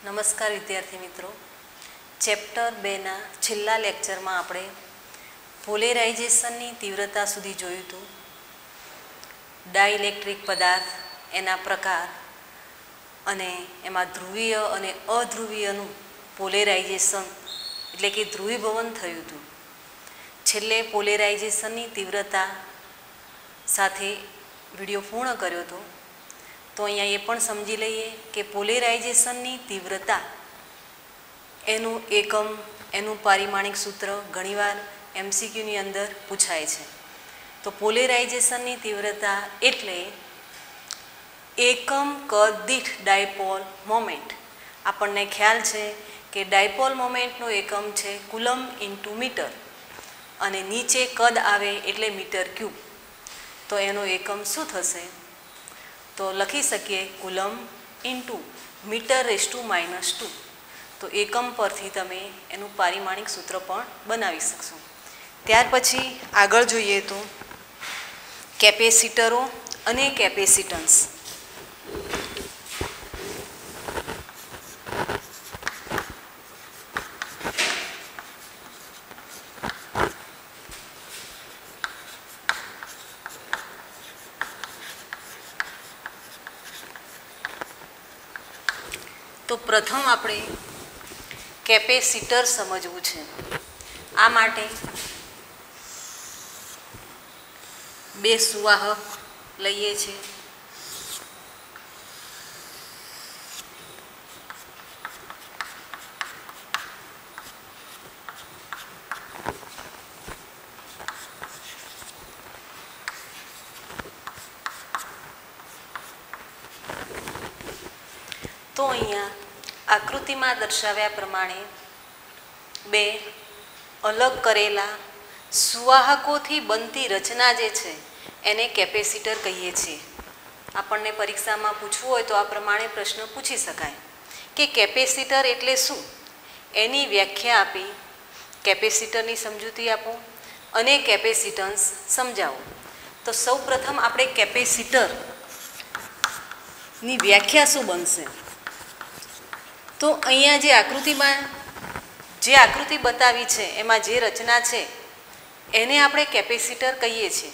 નમસ્કાર વિદ્યાર્થી મિત્રો, ચેપ્ટર 2ના છેલ્લા લેક્ચરમાં આપણે પોલેરાઇઝેશનની તીવ્રતા સુધી જોયું હતું. ડાઇલેક્ટ્રિક પદાર્થ, એના પ્રકાર અને એમાં ધ્રુવીય અને અધ્રુવીયનું પોલેરાઇઝેશન એટલે કે ધ્રુવીભવન થયું હતું. છેલ્લે પોલેરાઇઝેશનની તીવ્રતા સાથે વિડીયો પૂર્ણ કર્યો હતો. તો અહીંયા એ પણ સમજી લઈએ કે પોલેરાઇઝેશનની તીવ્રતા એનું એકમ, એનું પારિમાણિક સૂત્ર ઘણીવાર MCQની અંદર પૂછાય છે. તો પોલેરાઇઝેશનની તીવ્રતા એટલે એકમ કદ દીઠ ડાયપોલ મોમેન્ટ. આપણને ખ્યાલ છે કે ડાયપોલ મોમેન્ટનો એકમ છે કુલમ ઇન્ટુ મીટર અને નીચે કદ આવે એટલે મીટર ક્યુબ. તો એનો એકમ શું થશે? તો લખી શકીએ coulomb into metre raise to -2. તો એકમ પરથી તમે એનું પારિમાણિક સૂત્ર પણ બનાવી શકશો. ત્યાર પછી આગળ જોઈએ તો કેપેસિટરો અને કેપેસિટન્સ. તો પ્રથમ આપણે કેપેસિટર સમજવું છે. આ માટે બે સુવાહક લઈએ છીએ. તો અહીંયા આકૃતિમાં દર્શાવ્યા પ્રમાણે બે અલગ કરેલા સુવાહકોથી બનતી રચના જે છે એને કેપેસિટર કહીએ છીએ. આપણને પરીક્ષામાં પૂછવું હોય તો આ પ્રમાણે પ્રશ્ન પૂછી શકાય કે કેપેસિટર એટલે શું, એની વ્યાખ્યા આપી, કેપેસિટરની સમજૂતી આપો અને કેપેસિટન્સ સમજાવો. તો સૌ પ્રથમ આપણે કેપેસિટરની વ્યાખ્યા શું બનશે? તો અહીંયા જે આકૃતિમાં જે આકૃતિ બતાવી છે એમાં જે રચના છે એને આપણે કેપેસિટર કહીએ છીએ.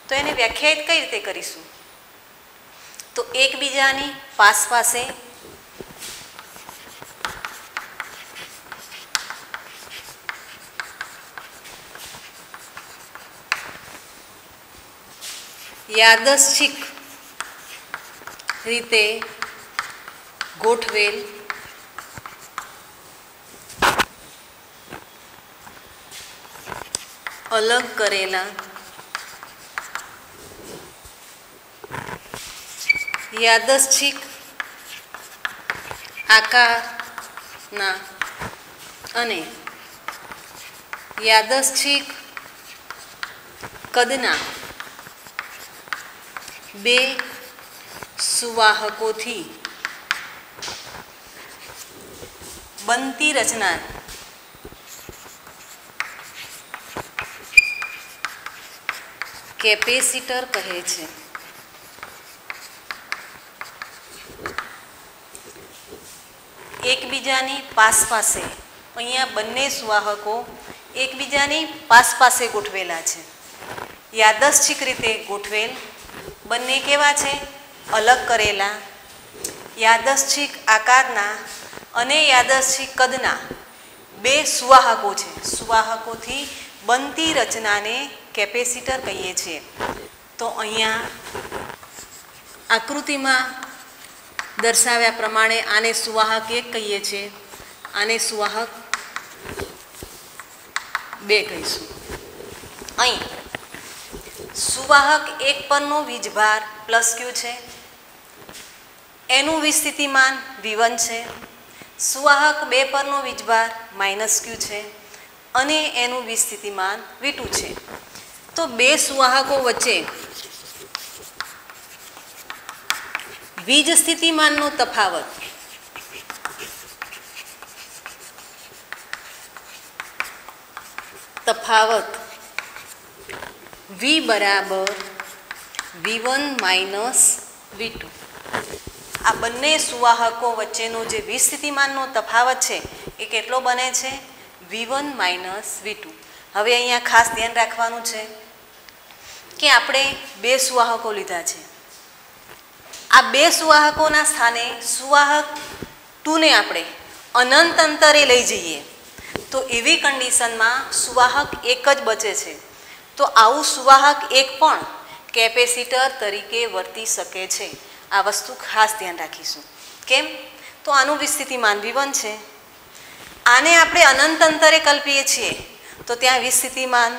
તો એને વ્યાખ્યાયિત કઈ રીતે કરીશું? તો એકબીજાની પાસે યાદચ્છિક રીતે ગોઠવેલ અલગ કરેલા યાદચ્છિક આકારના અને યાદચ્છિક કદના બે સુવાહકોથી બનતી રચના કેપેસિટર કહે છે. એકબીજાની પાસે અહીંયા બંને સુવાહકો એકબીજાની પાસે ગોઠવેલા છે. યાદચ્છિક રીતે ગોઠવેલ, બંને કેવા છે? અલગ કરેલા, યાદચ્છિક આકારના અને યાદચ્છિક કદના બે સુવાહકો છે. સુવાહકોથી બનતી રચનાને કેપેસિટર કહીએ છીએ. તો અહીંયા આકૃતિમાં દર્શાવ્યા પ્રમાણે આને સુવાહક 1 કહીએ છીએ, આને સુવાહક 2 કહીશું. અહીં સુવાહક 1 પરનો વીજભાર +Q છે, એનું વિસ્થિતિમાન V1 છે. સુવાહક 2 પરનો વીજભાર -Q છે અને એનું વિસ્થિતિમાન V2 છે. તો બે સુવાહકો વચ્ચે વીજ સ્થિતિમાનનો તફાવત V બરાબર V1 - V2. આ બંને સુવાહકો વચ્ચેનો જે વિસ્થિતિમાનનો તફાવત છે એ કેટલો બને છે? V1 - V2. હવે અહીંયા ખાસ ધ્યાન રાખવાનું છે કે આપણે બે સુવાહકો લીધા છે. આ બે સુવાહકોના સ્થાને સુવાહક 2 ને આપણે અનંત અંતરે લઈ જઈએ તો એવી કન્ડિશનમાં સુવાહક એક જ બચે છે. તો આવું સુવાહક એક પણ કેપેસિટર તરીકે વર્તી શકે છે. આ વસ્તુ ખાસ ધ્યાન રાખીશું. કેમ? તો આનું વિસ્થિતિમાન V1 છે. આને આપણે અનંત અંતરે કલ્પીએ છીએ તો ત્યાં વિસ્થિતિમાન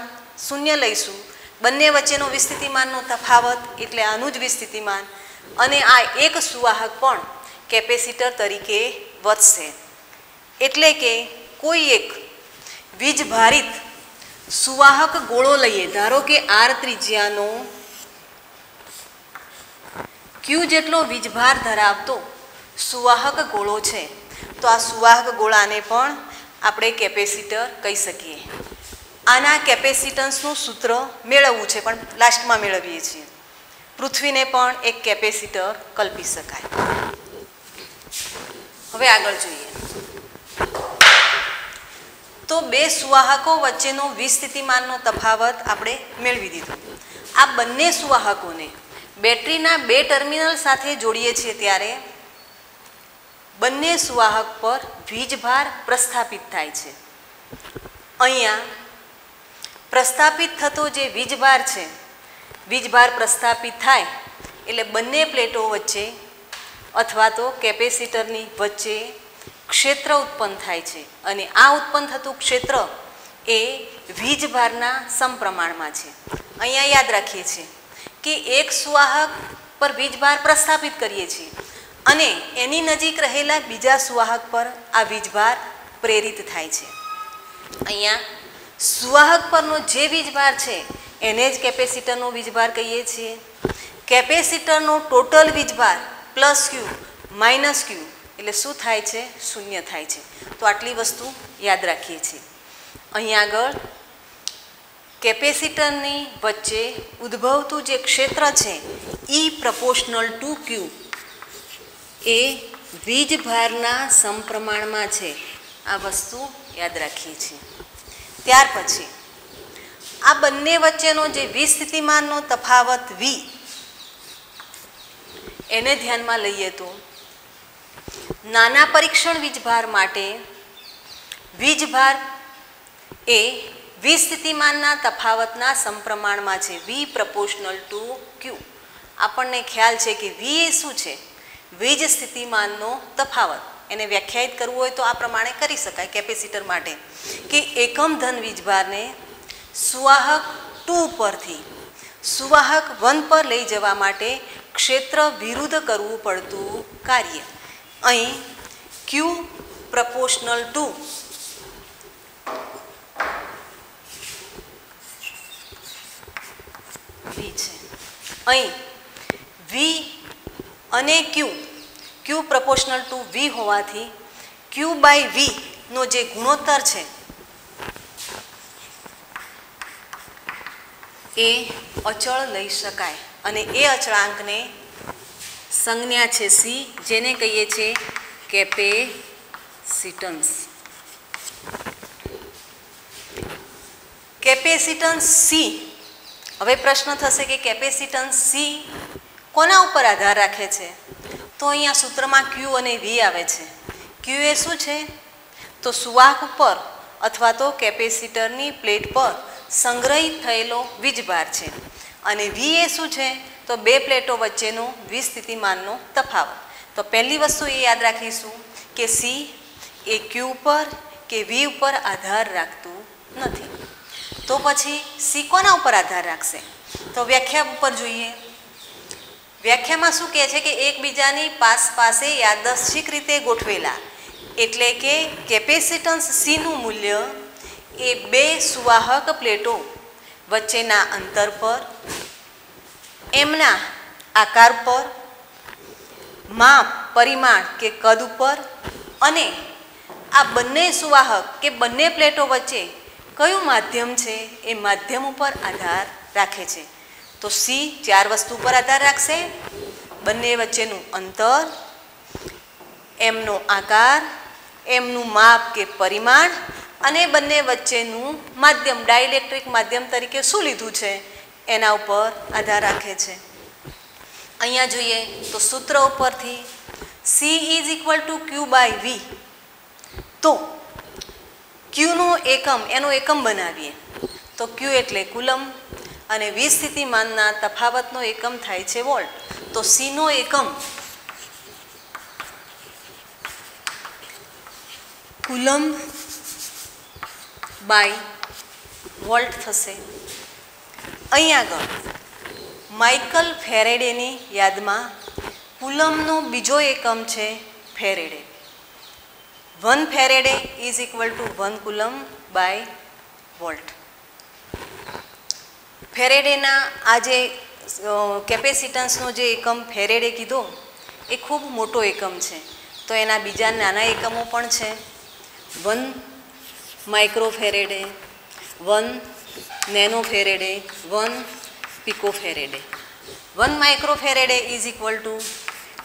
0 લઈશું. બંને વચ્ચેનો વિસ્થિતિમાનનો તફાવત એટલે આનું જ વિસ્થિતિમાન, અને આ એક સુવાહક પણ કેપેસિટર તરીકે વર્તશે. એટલે કે કોઈ એક વીજભારિત સુવાહક ગોળો લઈએ, ધારો કે R ત્રિજ્યાનો Q જેટલો વીજભાર ધરાવતો સુવાહક ગોળો છે, તો આ સુવાહક ગોળાને પણ આપણે કેપેસિટર કહી શકીએ. આના કેપેસિટન્સનું સૂત્ર મેળવવું છે, પણ લાસ્ટમાં મેળવીએ છીએ. પૃથ્વીને પણ એક કેપેસિટર કલ્પી શકાય. હવે આગળ જોઈએ તો બે સુવાહકો વચ્ચેનો વિસ્થિતિમાનનો તફાવત આપણે મેળવી દીધો. આ બંને સુવાહકોને બેટરીના બે ટર્મિનલ સાથે જોડીએ છીએ ત્યારે બંને સુવાહક પર વીજભાર પ્રસ્થાપિત થાય છે. અહીંયા પ્રસ્થાપિત થતો જે વીજભાર છે, વીજભાર પ્રસ્થાપિત થાય એટલે બંને પ્લેટો વચ્ચે અથવા તો કેપેસિટરની વચ્ચે ક્ષેત્ર ઉત્પન્ન થાય છે, અને આ ઉત્પન્ન થતું ક્ષેત્ર એ વીજભારના સમપ્રમાણમાં છે. અહીંયા યાદ રાખીએ છીએ કે એક સુવાહક પર વીજભાર પ્રસ્થાપિત કરીએ છીએ અને એની નજીક રહેલા બીજા સુવાહક પર આ વીજભાર પ્રેરિત થાય છે. અહીંયા સુવાહક પરનો જે વીજભાર છે એને જ કેપેસિટરનો વીજભાર કહીએ છીએ. કેપેસિટરનો ટોટલ વીજભાર પ્લસ Q માઇનસ Q એટલે શું થાય છે? 0 થાય છે. તો આટલી વસ્તુ યાદ રાખીએ છીએ. અહીં આગળ કેપેસિટરની વચ્ચે ઉદ્ભવતું જે ક્ષેત્ર છે E પ્રપોર્શનલ ટુ Q એ વીજભારના સમપ્રમાણમાં છે. આ વસ્તુ યાદ રાખીએ છીએ. ત્યાર પછી આ બંને વચ્ચેનો જે વિસ્થિતિમાનનો તફાવત V એને ધ્યાનમાં લઈએ તો નાના પરીક્ષણ વીજભાર માટે વીજભાર એ વિસ્થિતિમાનના તફાવતના સમપ્રમાણમાં છે. V proportional two Q. આપણને ખ્યાલ છે કે V એ શું છે? વીજ સ્થિતિમાનનો તફાવત. એને વ્યાખ્યાયિત કરવું હોય તો આ પ્રમાણે કરી શકાય કેપેસિટર માટે કે એકમ ધન વીજભારને સુવાહક 2 પરથી સુવાહક 1 પર લઈ જવા માટે ક્ષેત્ર વિરુદ્ધ કરવું પડતું કાર્ય. અહીં Q પ્રપોર્શનલ ટુ V છે. અહીં V અને Q પ્રપોર્શનલ ટુ V હોવાથી Q બાય V નો જે ગુણોત્તર છે એ અચળ લઈ શકાય, અને એ અચળાંકને સંજ્ઞા છે C, જેને કહીએ છીએ કેપેસિટન્સ. Capacitance C. હવે પ્રશ્ન થશે કે કેપેસિટન્સ C કોના ઉપર આધાર રાખે છે? તો અહીંયા સૂત્રમાં Q અને V આવે છે. Q એ શું છે? તો સુવાહક ઉપર અથવા તો કેપેસિટરની પ્લેટ પર સંગ્રહિત થયેલો વીજભાર છે, અને V એ શું છે? તો બે પ્લેટો વચ્ચેનો વિસ્થિતિમાનનો તફાવત. તો પહેલી વસ્તુ એ યાદ રાખીશું કે C એ Q ઉપર કે V ઉપર આધાર રાખતું નથી. તો પછી C કોના ઉપર આધાર રાખશે? તો વ્યાખ્યા ઉપર જોઈએ. વ્યાખ્યામાં શું કહે છે કે એકબીજાની પાસે યાદચ્છિક રીતે ગોઠવેલા, એટલે કે કેપેસિટન્સ C નું મૂલ્ય એ બે સુવાહક પ્લેટો વચ્ચેના અંતર પર, એમના આકાર પર, માપ પરિમાણ કે કદ ઉપર, અને આ બંને સુવાહક કે બંને પ્લેટો વચ્ચે કયું માધ્યમ છે એ માધ્યમ ઉપર આધાર રાખે છે. તો C 4 વસ્તુ પર આધાર રાખશે: બંને વચ્ચેનું અંતર, એમનો આકાર, એમનું માપ કે પરિમાણ અને બંને વચ્ચેનું માધ્યમ ડાઇલેક્ટ્રિક માધ્યમ તરીકે શું લીધું છે એના ઉપર આધાર રાખે છે. અહીંયા જોઈએ તો સૂત્ર ઉપરથી C is equal to Q by V, તો ક્યુનો એકમ એનો એકમ બનાવીએ તો ક્યુ એટલે કુલમ અને વી સ્થિતિમાનના તફાવતનો એકમ થાય છે વોલ્ટ. તો સીનો એકમ કુલમ બાય વોલ્ટ થશે. અહીં આગળ માઇકલ ફેરેડેની યાદમાં કુલમનો બીજો એકમ છે faraday. 1 faraday is equal to 1 coulomb by volt. ફેરેડેના આ જે કેપેસિટન્સનો જે એકમ ફેરેડે કીધો એ ખૂબ મોટો એકમ છે. તો એના બીજા નાના એકમો પણ છે. 1 micro faraday, 1 nano faraday, 1 pico faraday. 1 micro faraday is equal to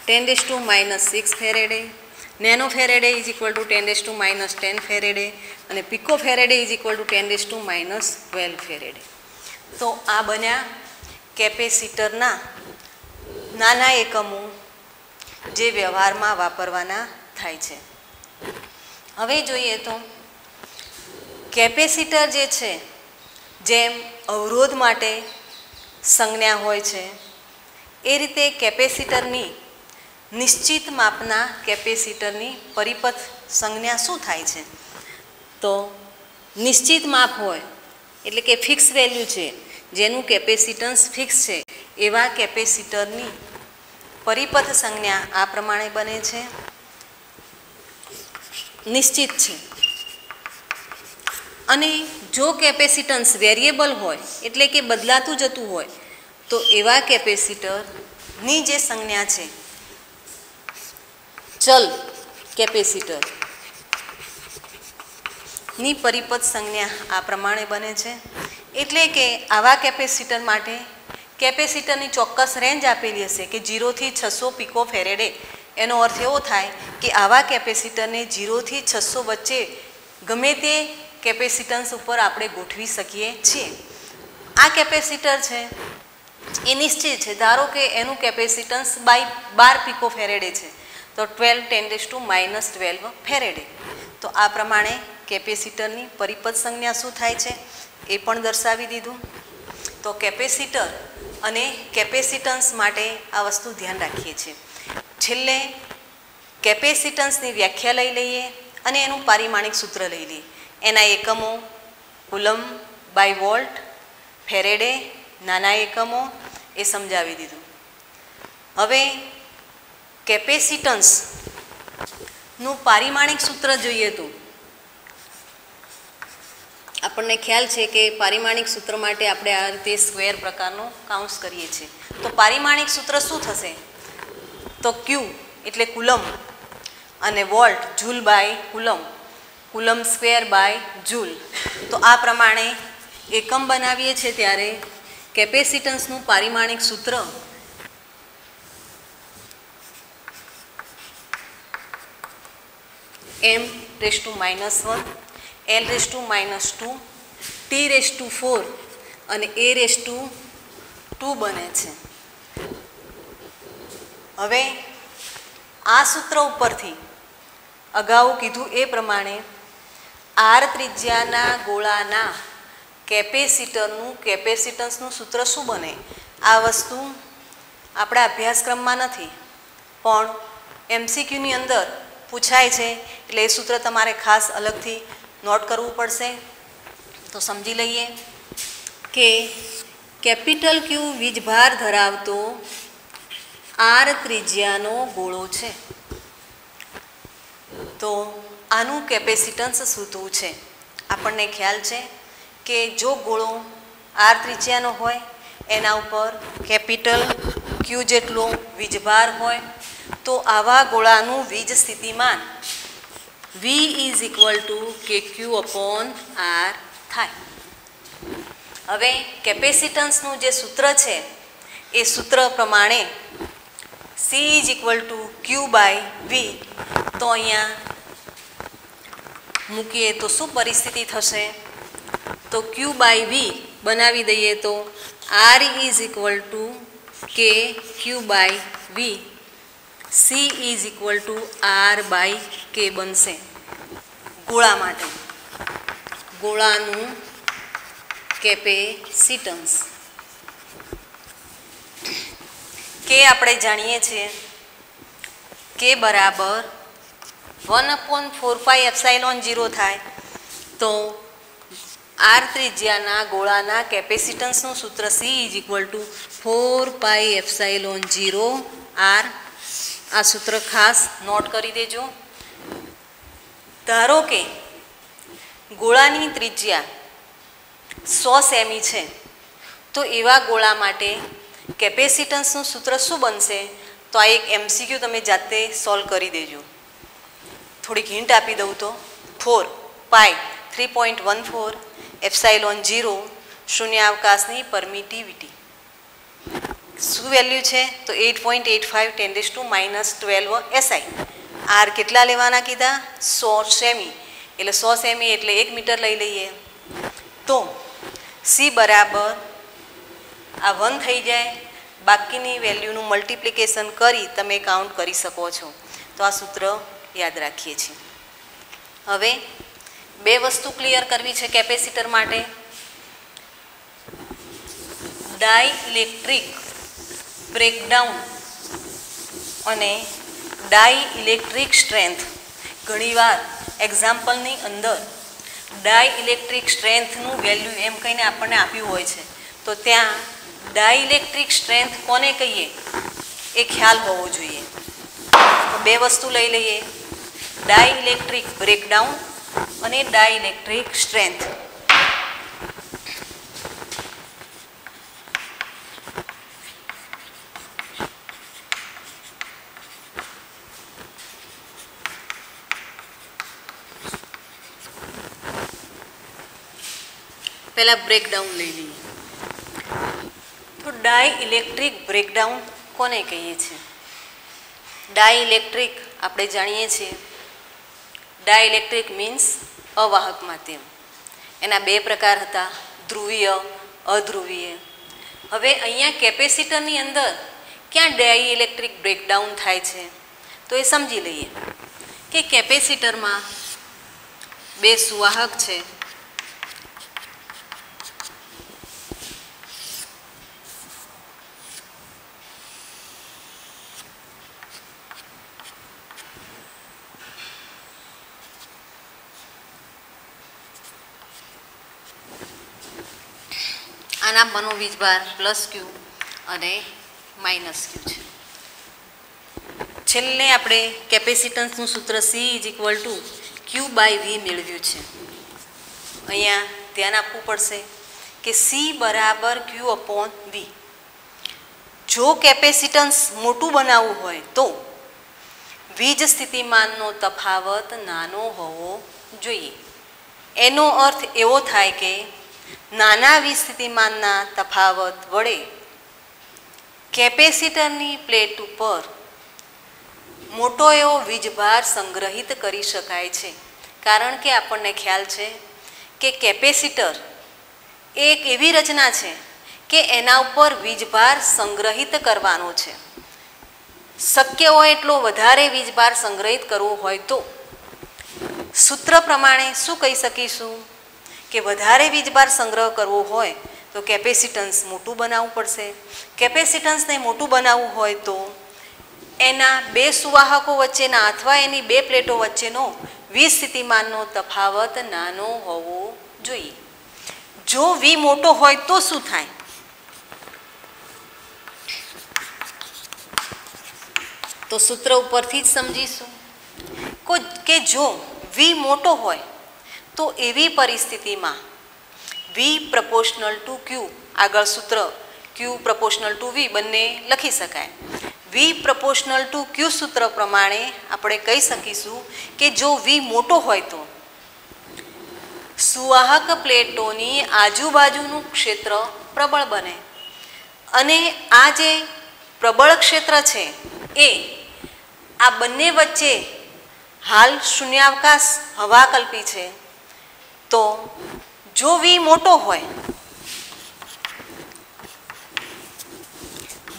10⁻⁻6 faraday, nano faraday is equal to 10⁻10 faraday અને pico faraday is equal to 10⁻12 faraday. તો આ બન્યા કેપેસિટરના નાના એકમો જે વ્યવહારમાં વાપરવાના થાય છે. હવે જોઈએ તો કેપેસિટર જે છે જેમ અવરોધ માટે સંજ્ઞા હોય છે એ રીતે કેપેસિટરની નિશ્ચિત માપના કેપેસિટરની પરિપથ સંજ્ઞા શું થાય છે? તો નિશ્ચિત માપ હોય એટલે કે ફિક્સ વેલ્યુ છે, જેનું કેપેસિટન્સ ફિક્સ છે, એવા કેપેસિટરની પરિપથ સંજ્ઞા આ પ્રમાણે બને છે. નિશ્ચિત છે. અને જો કેપેસિટન્સ વેરિયેબલ હોય એટલે કે બદલાતું જતું હોય તો એવા કેપેસિટરની જે સંજ્ઞા છે ચલ કેપેસિટરની પરિપથ સંજ્ઞા આ પ્રમાણે બને છે. એટલે કે આવા કેપેસિટર માટે કેપેસિટરની ચોક્કસ રેન્જ આપેલી હશે કે 0 થી 600 પિકો ફેરેડે. એનો અર્થ એવો થાય કે આવા કેપેસિટરને 0 થી 600 વચ્ચે ગમે તે કેપેસિટન્સ ઉપર આપણે ગોઠવી શકીએ છીએ. આ કેપેસિટર છે એ નિશ્ચિત છે. ધારો કે એનું કેપેસિટન્સ 12 પિકો ફેરેડે છે તો 12 ફેરેડે. તો આ પ્રમાણે કેપેસિટરની પરિપથ સંજ્ઞા શું થાય છે એ પણ દર્શાવી દીધું. તો કેપેસિટર અને કેપેસિટન્સ માટે આ વસ્તુ ધ્યાન રાખીએ છીએ. છેલ્લે કેપેસિટન્સની વ્યાખ્યા લઈ લઈએ અને એનું પારિમાણિક સૂત્ર લઈ લઈએ. એના એકમો કુલમ બાય વોલ્ટ, ફેરેડે, નાના એકમો એ સમજાવી દીધું. હવે કેપેસિટન્સનું પારિમાણિક સૂત્ર જોઈએ તો આપણને ખ્યાલ છે કે પારિમાણિક સૂત્ર માટે આપણે આ રીતે સ્ક્વેર પ્રકારનો કાઉન્સ કરીએ છીએ. તો પારિમાણિક સૂત્ર શું થશે? તો ક્યુ એટલે કુલમ અને volt joule by coulomb, coulomb square by joule. તો આ પ્રમાણે એકમ બનાવીએ છીએ ત્યારે કેપેસિટન્સનું પારિમાણિક સૂત્ર m⁻⁻1 l⁻², t⁻4 અને a⁻2 બને છે. હવે આ સૂત્ર ઉપરથી અગાઉ કીધું એ પ્રમાણે આર ત્રિજ્યાના ગોળાના કેપેસિટરનું કેપેસિટન્સનું સૂત્ર શું બને? આ વસ્તુ આપણા અભ્યાસક્રમમાં નથી પણ MCQની અંદર પૂછાય છે એટલે એ સૂત્ર તમારે ખાસ અલગથી નોટ કરવું પડશે. તો સમજી લઈએ કે કેપિટલ ક્યુ વીજભાર ધરાવતો આર ત્રિજ્યાનો ગોળો છે. તો આનું કેપેસિટન્સ શોધવું છે. આપણને ખ્યાલ છે કે જો ગોળો આર ત્રિજ્યાનો હોય એના ઉપર કેપિટલ ક્યુ જેટલો વીજભાર હોય તો આવા ગોળાનું વીજ સ્થિતિમાન V is equal two KQ/R થાય. હવે કેપેસિટન્સનું જે સૂત્ર છે એ સૂત્ર પ્રમાણે C is equal to Q by V તો અહીંયા મૂકીએ તો શું પરિસ્થિતિ થશે? તો Q બાય V બનાવી દઈએ તો R is equal to K Q by V, C is equal to R by K બનશે ગોળા માટે. ગોળાનું કેપેસિટન્સ કે આપણે જાણીએ છીએ કે બરાબર 1/4πε0 થાય. તો આર ત્રિજ્યાના ગોળાના કેપેસિટન્સનું સૂત્ર C is equal to 4πε0 R. આ સૂત્ર ખાસ નોટ કરી દેજો. ધારો કે ગોળાની ત્રિજ્યા 100 સેમી છે તો એવા ગોળા માટે કેપેસિટન્સનું સૂત્ર શું બનશે? તો આ એક MCQ તમે જાતે સોલ્વ કરી દેજો. થોડીક હિન્ટ આપી દઉં તો 4π3.14ε0 શૂન્યાવકાશની પરમિટિવિટી શું વેલ્યુ છે? તો 8.85 10⁻12 SI. આર કેટલા લેવાના કીધા? 100 સેમી. એટલે 100 સેમી એટલે 1 મીટર લઈ લઈએ તો સી બરાબર આ 1 થઈ જાય. બાકીની વેલ્યુનું મલ્ટિપ્લિકેશન કરી તમે કાઉન્ટ કરી શકો છો. તો આ સૂત્ર યાદ રાખીએ છીએ. હવે બે વસ્તુ ક્લિયર કરવી છે કેપેસિટર માટે. ડાઇલેક્ટ્રિક બ્રેકડાઉન અને ડાઇલેક્ટ્રિક સ્ટ્રેન્થ. ઘણીવાર એક્ઝામ્પલની અંદર ડાઇલેક્ટ્રિક સ્ટ્રેન્થનું વેલ્યુ એમ કહીને આપણને આપ્યું હોય છે તો ત્યાં ડાઇલેક્ટ્રિક સ્ટ્રેન્થ કોને કહીએ એ ખ્યાલ હોવો જોઈએ. તો બે વસ્તુ લઈ લઈએ, ડાઇલેક્ટ્રિક બ્રેકડાઉન અને ડાઇલેક્ટ્રિક સ્ટ્રેન્થ. પહેલા બ્રેકડાઉન લઈ લઈએ. તો ડાઇલેક્ટ્રિક બ્રેકડાઉન કોને કહીએ છીએ? ડાઇલેક્ટ્રિક આપણે જાણીએ છીએ ડાઇલેક્ટ્રિક મીન્સ અવાહક માધ્યમ. એના બે પ્રકાર હતા, ધ્રુવીય, અધ્રુવીય. હવે અહીંયા કેપેસિટરની અંદર ક્યાં ડાઇલેક્ટ્રિક બ્રેકડાઉન થાય છે તો એ સમજી લઈએ કે કેપેસિટરમાં બે સુવાહક છે. આના બનો વીજભાર +Q અને -Q છે. છેલ્લે આપણે કેપેસિટન્સનું સૂત્ર C is equal to Q by V મેળવ્યું છે. અહીંયા ધ્યાન આપવું પડશે કે C બરાબર Q અપોન V. જો કેપેસિટન્સ મોટું બનાવવું હોય તો વીજ સ્થિતિમાનનો તફાવત નાનો હોવો જોઈએ. એનો અર્થ એવો થાય કે નાના વીજ સ્થિતિમાનના તફાવત વડે કેપેસિટરની પ્લેટ ઉપર મોટો એવો વીજભાર સંગ્રહિત કરી શકાય છે. કારણ કે આપણને ખ્યાલ છે કે કેપેસિટર એક એવી રચના છે કે એના ઉપર વીજભાર સંગ્રહિત કરવાનો છે. શક્ય હોય એટલો વધારે વીજભાર સંગ્રહિત કરવો હોય તો સૂત્ર પ્રમાણે શું કહી શકીશું કે વધારે વીજભાર સંગ્રહ કરવો હોય તો કેપેસિટન્સ મોટું બનાવવું પડશે. કેપેસિટન્સને મોટું બનાવવું હોય તો એના બે સુવાહકો વચ્ચેના અથવા એની બે પ્લેટો વચ્ચેનો વીજ સ્થિતિમાનનો તફાવત નાનો હોવો જોઈએ. જો V મોટો હોય તો શું થાય? તો સૂત્ર ઉપરથી જ સમજીશું કે જો V મોટો હોય તો એવી પરિસ્થિતિમાં V પ્રપોર્શનલ ટુ Q, આગળ સૂત્ર Q પ્રપોર્શનલ ટુ V બંને લખી શકાય. V પ્રપોર્શનલ ટુ Q સૂત્ર પ્રમાણે આપણે કહી શકીશું કે જો V મોટો હોય તો સુવાહક પ્લેટોની આજુબાજુનું ક્ષેત્ર પ્રબળ બને અને આ જે પ્રબળ ક્ષેત્ર છે એ આ બંને વચ્ચે હાલ શૂન્યાવકાશ હવાકલ્પી છે, તો જો વી મોટો હોય,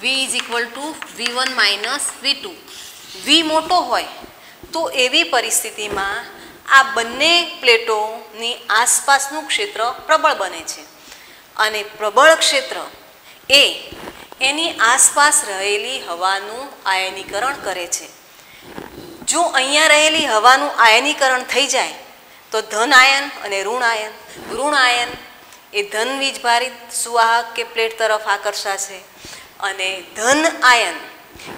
v is equal two v1 minus v2, વી મોટો હોય તો એવી પરિસ્થિતિમાં આ બંને પ્લેટોની આસપાસનું ક્ષેત્ર પ્રબળ બને છે અને પ્રબળ ક્ષેત્ર એ એની આસપાસ રહેલી હવાનું આયનીકરણ કરે છે. જો અહીંયા રહેલી હવાનું આયનીકરણ થઈ જાય તો ધન આયન અને ઋણ આયન એ ધન વીજભારિત સુવાહક કે પ્લેટ તરફ આકર્ષાશે અને ધન આયન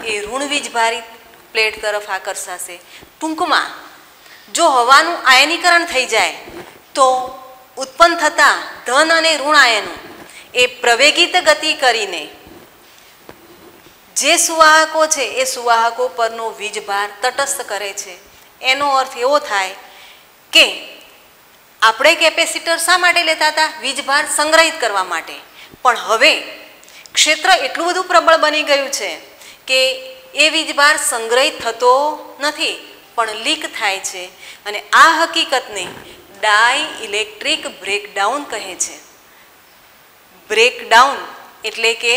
એ ઋણ વીજભારિત પ્લેટ તરફ આકર્ષાશે. ટૂંકમાં જો હવાનું આયનીકરણ થઈ જાય તો ઉત્પન્ન થતા ધન અને ઋણ આયનો એ પ્રવેગિત ગતિ કરીને જે સુવાહકો છે એ સુવાહકો પરનો વીજભાર તટસ્થ કરે છે. એનો અર્થ એવો થાય કે આપણે કેપેસિટર શા માટે લેતા હતા? વીજભાર સંગ્રહિત કરવા માટે. પણ હવે ક્ષેત્ર એટલું બધું પ્રબળ બની ગયું છે કે એ વીજભાર સંગ્રહિત થતો નથી પણ લીક થાય છે અને આ હકીકતને ડાઇલેક્ટ્રિક બ્રેકડાઉન કહે છે. બ્રેકડાઉન એટલે કે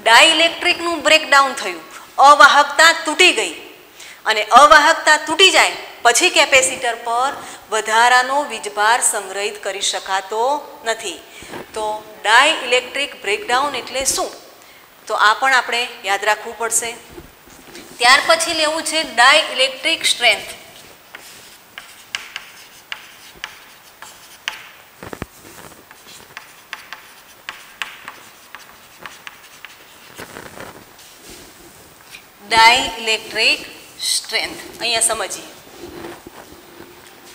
ડાઇલેક્ટ્રિકનું બ્રેકડાઉન થયું, અવાહકતા તૂટી ગઈ અને અવાહકતા તૂટી જાય પછી કેપેસિટર પર વધારાનો વીજભાર સંગ્રહિત કરી શકાતો નથી. તો ડાઇલેક્ટ્રિક બ્રેકડાઉન એટલે શું? તો આ પણ આપણે યાદ રાખવું પડશે. ત્યાર પછી લેવું છે ડાઇલેક્ટ્રિક સ્ટ્રેન્થ. ડાઇલેક્ટ્રિક સ્ટ્રેન્થ અહીંયા સમજીએ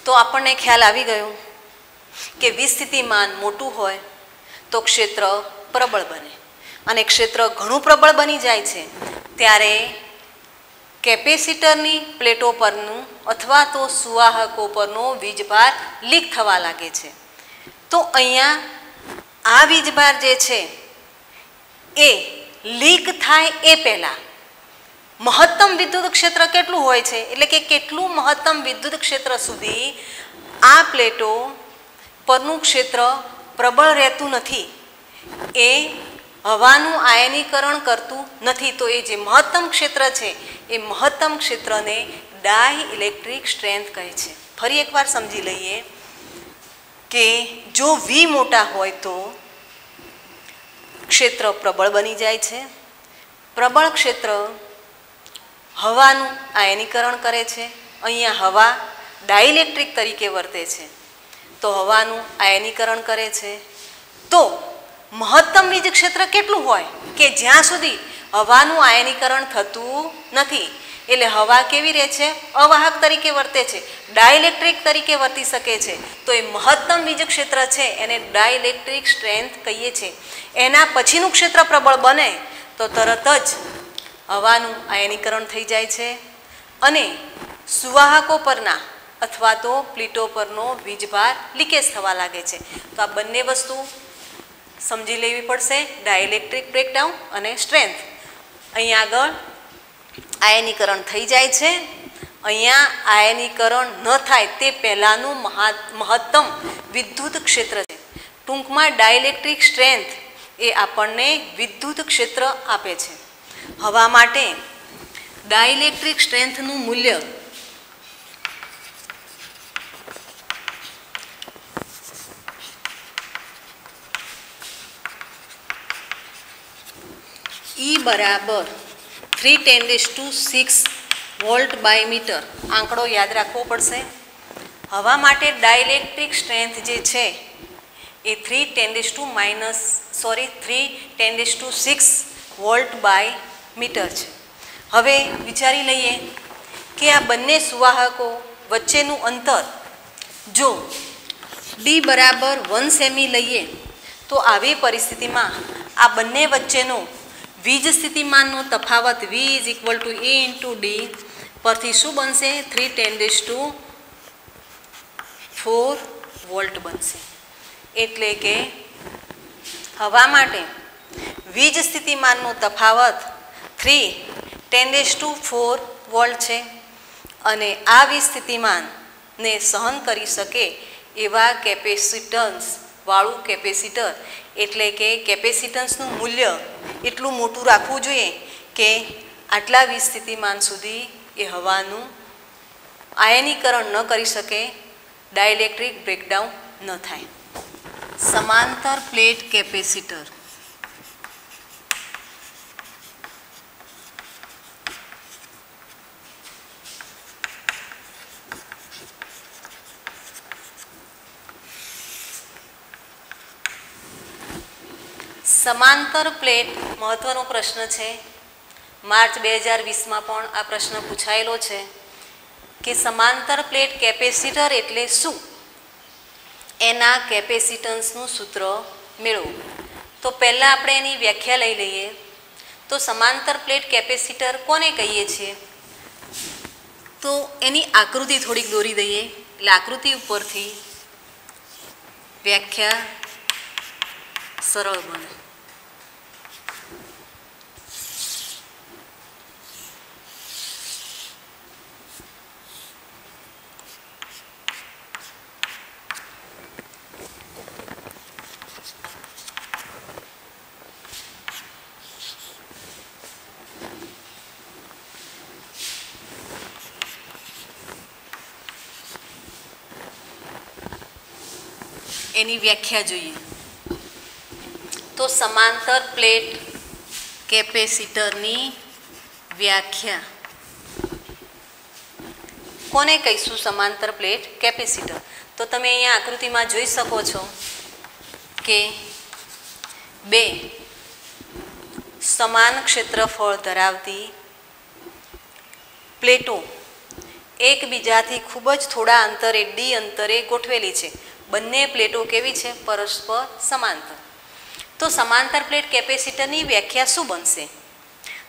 તો આપણને ખ્યાલ આવી ગયો કે વિસ્થિતિમાન મોટું હોય તો ક્ષેત્ર પ્રબળ બને અને ક્ષેત્ર ઘણું પ્રબળ બની જાય છે ત્યારે કેપેસિટરની પ્લેટો પરનું અથવા તો સુવાહકો પરનો વીજભાર લીક થવા લાગે છે. તો અહીંયા આ વીજભાર જે છે એ લીક થાય એ પહેલાં મહત્તમ વિદ્યુત ક્ષેત્ર કેટલું હોય છે, એટલે કે કેટલું મહત્તમ વિદ્યુત ક્ષેત્ર સુધી આ પ્લેટો પરનું ક્ષેત્ર પ્રબળ રહેતું નથી, એ હવાનું આયનીકરણ કરતું નથી. તો એ જે મહત્તમ ક્ષેત્ર છે એ મહત્તમ ક્ષેત્રને ડાઇલેક્ટ્રિક સ્ટ્રેન્થ કહે છે. ફરી એકવાર સમજી લઈએ કે જો વી મોટા હોય તો ક્ષેત્ર પ્રબળ બની જાય છે. પ્રબળ ક્ષેત્ર હવાનું આયનીકરણ કરે છે. અહીંયા હવા ડાઇલેક્ટ્રિક તરીકે વર્તે છે તો હવાનું આયનીકરણ કરે છે. તો મહત્તમ વીજ ક્ષેત્ર કેટલું હોય કે જ્યાં સુધી હવાનું આયનીકરણ થતું નથી, એટલે હવા કેવી રહે છે? અવાહક તરીકે વર્તે છે, ડાઇલેક્ટ્રિક તરીકે વર્તી શકે છે. તો એ મહત્તમ વીજ ક્ષેત્ર છે એને ડાઇલેક્ટ્રિક સ્ટ્રેન્થ કહીએ છીએ. એના પછીનું ક્ષેત્ર પ્રબળ બને તો તરત જ હવાનું આયનીકરણ થઈ જાય છે અને સુવાહકો પરના અથવા તો પ્લેટો પરનો વીજભાર લીકેજ થવા લાગે છે. તો આ બંને વસ્તુ સમજી લેવી પડશે, ડાઇલેક્ટ્રિક બ્રેકડાઉન અને સ્ટ્રેન્થ. અહીંયા આગળ આયનીકરણ થઈ જાય છે, અહીંયા આયનીકરણ ન થાય તે પહેલાંનું મહત્તમ વિદ્યુત ક્ષેત્ર છે. ટૂંકમાં ડાઇલેક્ટ્રિક સ્ટ્રેન્થ એ આપણને વિદ્યુત ક્ષેત્ર આપે છે. હવા માટે ડાઇલેક્ટ્રિક સ્ટ્રેન્થનું મૂલ્ય E બરાબર 3×10⁶ વોલ્ટ બાય મીટર આંકડો યાદ રાખવો પડશે. હવા માટે ડાઇલેક્ટ્રિક સ્ટ્રેન્થ જે છે એ 3×6 વોલ્ટ બાય મીટર છે. હવે વિચારી લઈએ કે આ બંને સુવાહકો વચ્ચેનું અંતર જો d બરાબર 1 સેમી લઈએ તો આવી પરિસ્થિતિમાં આ બંને વચ્ચેનો વીજ સ્થિતિમાનનો તફાવત v is equal two E into D પરથી શું બનશે? 3×4 વોલ્ટ બનશે. એટલે કે હવા માટે વીજ સ્થિતિમાનનો તફાવત 3×4 વોલ્ટ છે અને આ વિસ્થિતિમાનને સહન કરી શકે એવા કેપેસિટન્સ વાળું કેપેસિટર એટલે કે કેપેસિટન્સનું મૂલ્ય એટલું મોટું રાખવું જોઈએ કે આટલા વિસ્થિતિમાન સુધી એ હવાનું આયનીકરણ ન કરી શકે, ડાઇલેક્ટ્રિક બ્રેકડાઉન ન થાય. સમાંતર પ્લેટ કેપેસિટર. સમાંતર પ્લેટ મહત્વનો પ્રશ્ન છે. માર્ચ 2020માં પણ આ પ્રશ્ન પૂછાયેલો છે કે સમાંતર પ્લેટ કેપેસિટર એટલે શું, એના કેપેસિટન્સનું સૂત્ર મેળવવું. તો પહેલાં આપણે એની વ્યાખ્યા લઈ લઈએ. તો સમાંતર પ્લેટ કેપેસિટર કોને કહીએ છીએ? તો એની આકૃતિ થોડીક દોરી દઈએ એટલે આકૃતિ ઉપરથી વ્યાખ્યા સરળ બને. એની વ્યાખ્યા જોઈએ તો સમાંતર પ્લેટ કેપેસિટરની વ્યાખ્યા કોને કહીશું? સમાંતર પ્લેટ કેપેસિટર. તો તમે અહીંયા આકૃતિમાં જોઈ શકો છો કે બે સમાન ક્ષેત્રફળ ધરાવતી પ્લેટો એકબીજાથી ખૂબ જ થોડા અંતરે ડી અંતરે ગોઠવેલી છે. બંને પ્લેટો કેવી છે? પરસ્પર સમાંતર. તો સમાંતર પ્લેટ કેપેસિટરની વ્યાખ્યા શું બનશે?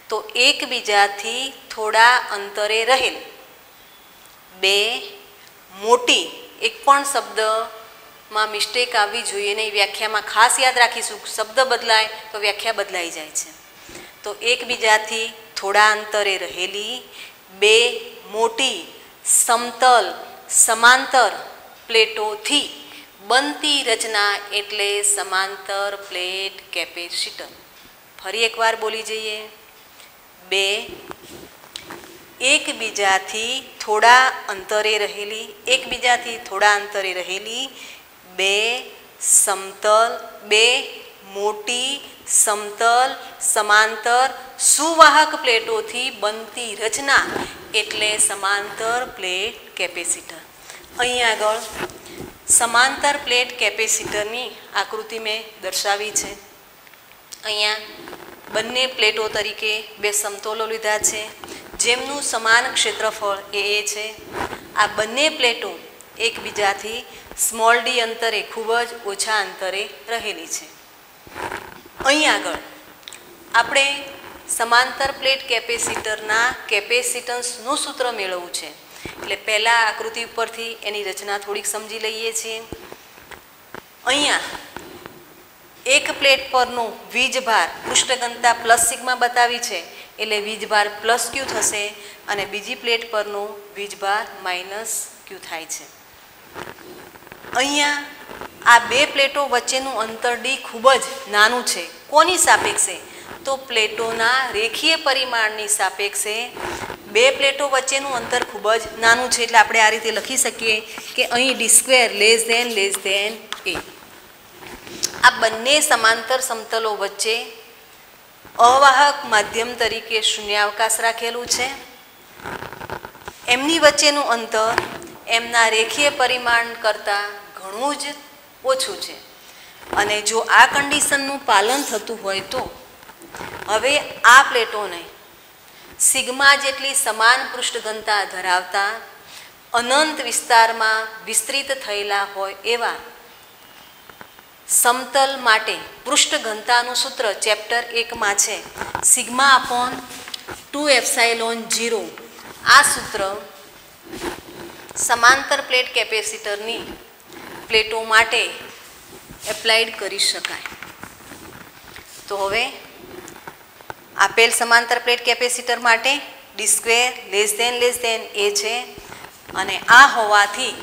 તો એકબીજાથી થોડા અંતરે રહેલ બે મોટી, એક પણ શબ્દમાં મિસ્ટેક આવવી જોઈએ નહીં, વ્યાખ્યામાં ખાસ યાદ રાખીશું. શબ્દ બદલાય તો વ્યાખ્યા બદલાઈ જાય છે. તો એકબીજાથી થોડા અંતરે રહેલી બે મોટી સમતલ સમાંતર પ્લેટોથી બનતી રચના એટલે સમાંતર પ્લેટ કેપેસિટર. ફરી એકવાર બોલી જઈએ. બે એકબીજાથી થોડા અંતરે રહેલી બે સમતલ, બે મોટી સમતલ સમાંતર સુવાહક પ્લેટોથી બનતી રચના એટલે સમાંતર પ્લેટ કેપેસિટર. અહીં આગળ સમાંતર પ્લેટ કેપેસિટરની આકૃતિ મેં દર્શાવી છે. અહીંયા બંને પ્લેટો તરીકે બે સમતોલો લીધા છે જેમનું સમાન ક્ષેત્રફળ એ છે. આ બંને પ્લેટો એકબીજાથી સ્મોલ ડી અંતરે ખૂબ જ ઓછા અંતરે રહેલી છે. અહીં આગળ આપણે સમાંતર પ્લેટ કેપેસિટરના કેપેસિટન્સનું સૂત્ર મેળવવું છે. એટલે પહેલાં આકૃતિ ઉપરથી એની રચના થોડીક સમજી લઈએ છીએ. અહીંયા એક પ્લેટ પરનો વીજભાર પૃષ્ઠઘનતા પ્લસ સિગ્મા બતાવી છે એટલે વીજભાર પ્લસ ક્યુ થશે અને બીજી પ્લેટ પરનો વીજભાર માઇનસ ક્યુ થાય છે. અહીંયા આ બે પ્લેટો વચ્ચેનું અંતર ડી ખૂબ જ નાનું છે. કોની સાપેક્ષે? તો પ્લેટોના રેખીય પરિમાણની સાપેક્ષે બે પ્લેટો વચ્ચેનું અંતર ખૂબ જ નાનું છે. એટલે આપણે આ રીતે લખી શકીએ કે અહીં ડી સ્ક્વેર લેસ ધેન એ. આ બંને સમાંતર સમતલો વચ્ચે અવાહક માધ્યમ તરીકે શૂન્યાવકાશ રાખેલું છે. એમની વચ્ચેનું અંતર એમના રેખીય પરિમાણ કરતાં ઘણું જ ઓછું છે. અને જો આ કન્ડિશનનું પાલન થતું હોય તો હવે આ પ્લેટોને સિગ્મા જેટલી સમાન પૃષ્ઠઘનતા ધરાવતા અનંત વિસ્તારમાં વિસ્તૃત થયેલા હોય એવા સમતલ માટે પૃષ્ઠઘનતાનું સૂત્ર ચેપ્ટર 1માં છે સિગ્મા અપોન 2ε0. આ સૂત્ર સમાંતર પ્લેટ કેપેસિટરની પ્લેટો માટે એપ્લાઇડ કરી શકાય. તો હવે આપેલ સમાંતર પ્લેટ કેપેસિટર માટે ડી સ્ક્વેર લેસ દેન એ છે અને આ હોવાથી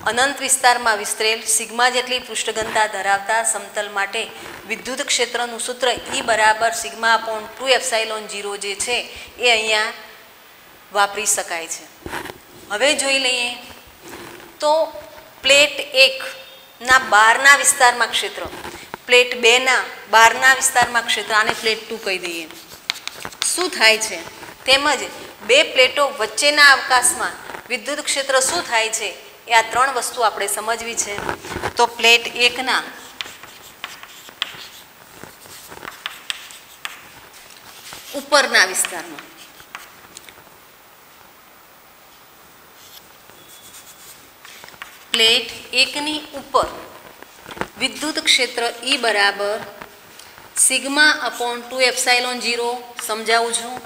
અનંત વિસ્તારમાં વિસ્તરેલ સિગ્મા જેટલી પૃષ્ઠઘનતા ધરાવતા સમતલ માટે વિદ્યુત ક્ષેત્રનું સૂત્ર E બરાબર સિગ્મા અપોન 2ε0 જે છે એ અહીંયા વાપરી શકાય છે. હવે જોઈ લઈએ તો પ્લેટ 1 ના બહારના વિસ્તારમાં ક્ષેત્ર, પ્લેટ 2 ના બહારના વિસ્તારમાં ક્ષેત્ર, આને પ્લેટ 2 કહી દઈએ. શું થાય છે તેમજ બે પ્લેટો વચ્ચેના અવકાશમાં વિદ્યુત ક્ષેત્ર શું થાય છે એ આ ત્રણ વસ્તુ આપણે સમજવી છે. તો પ્લેટ 1 ના ઉપરના વિસ્તારમાં પ્લેટ 1 ની ઉપર વિદ્યુત ક્ષેત્ર E બરાબર સિગ્મા અપોન 2ε0 સમજાવું છું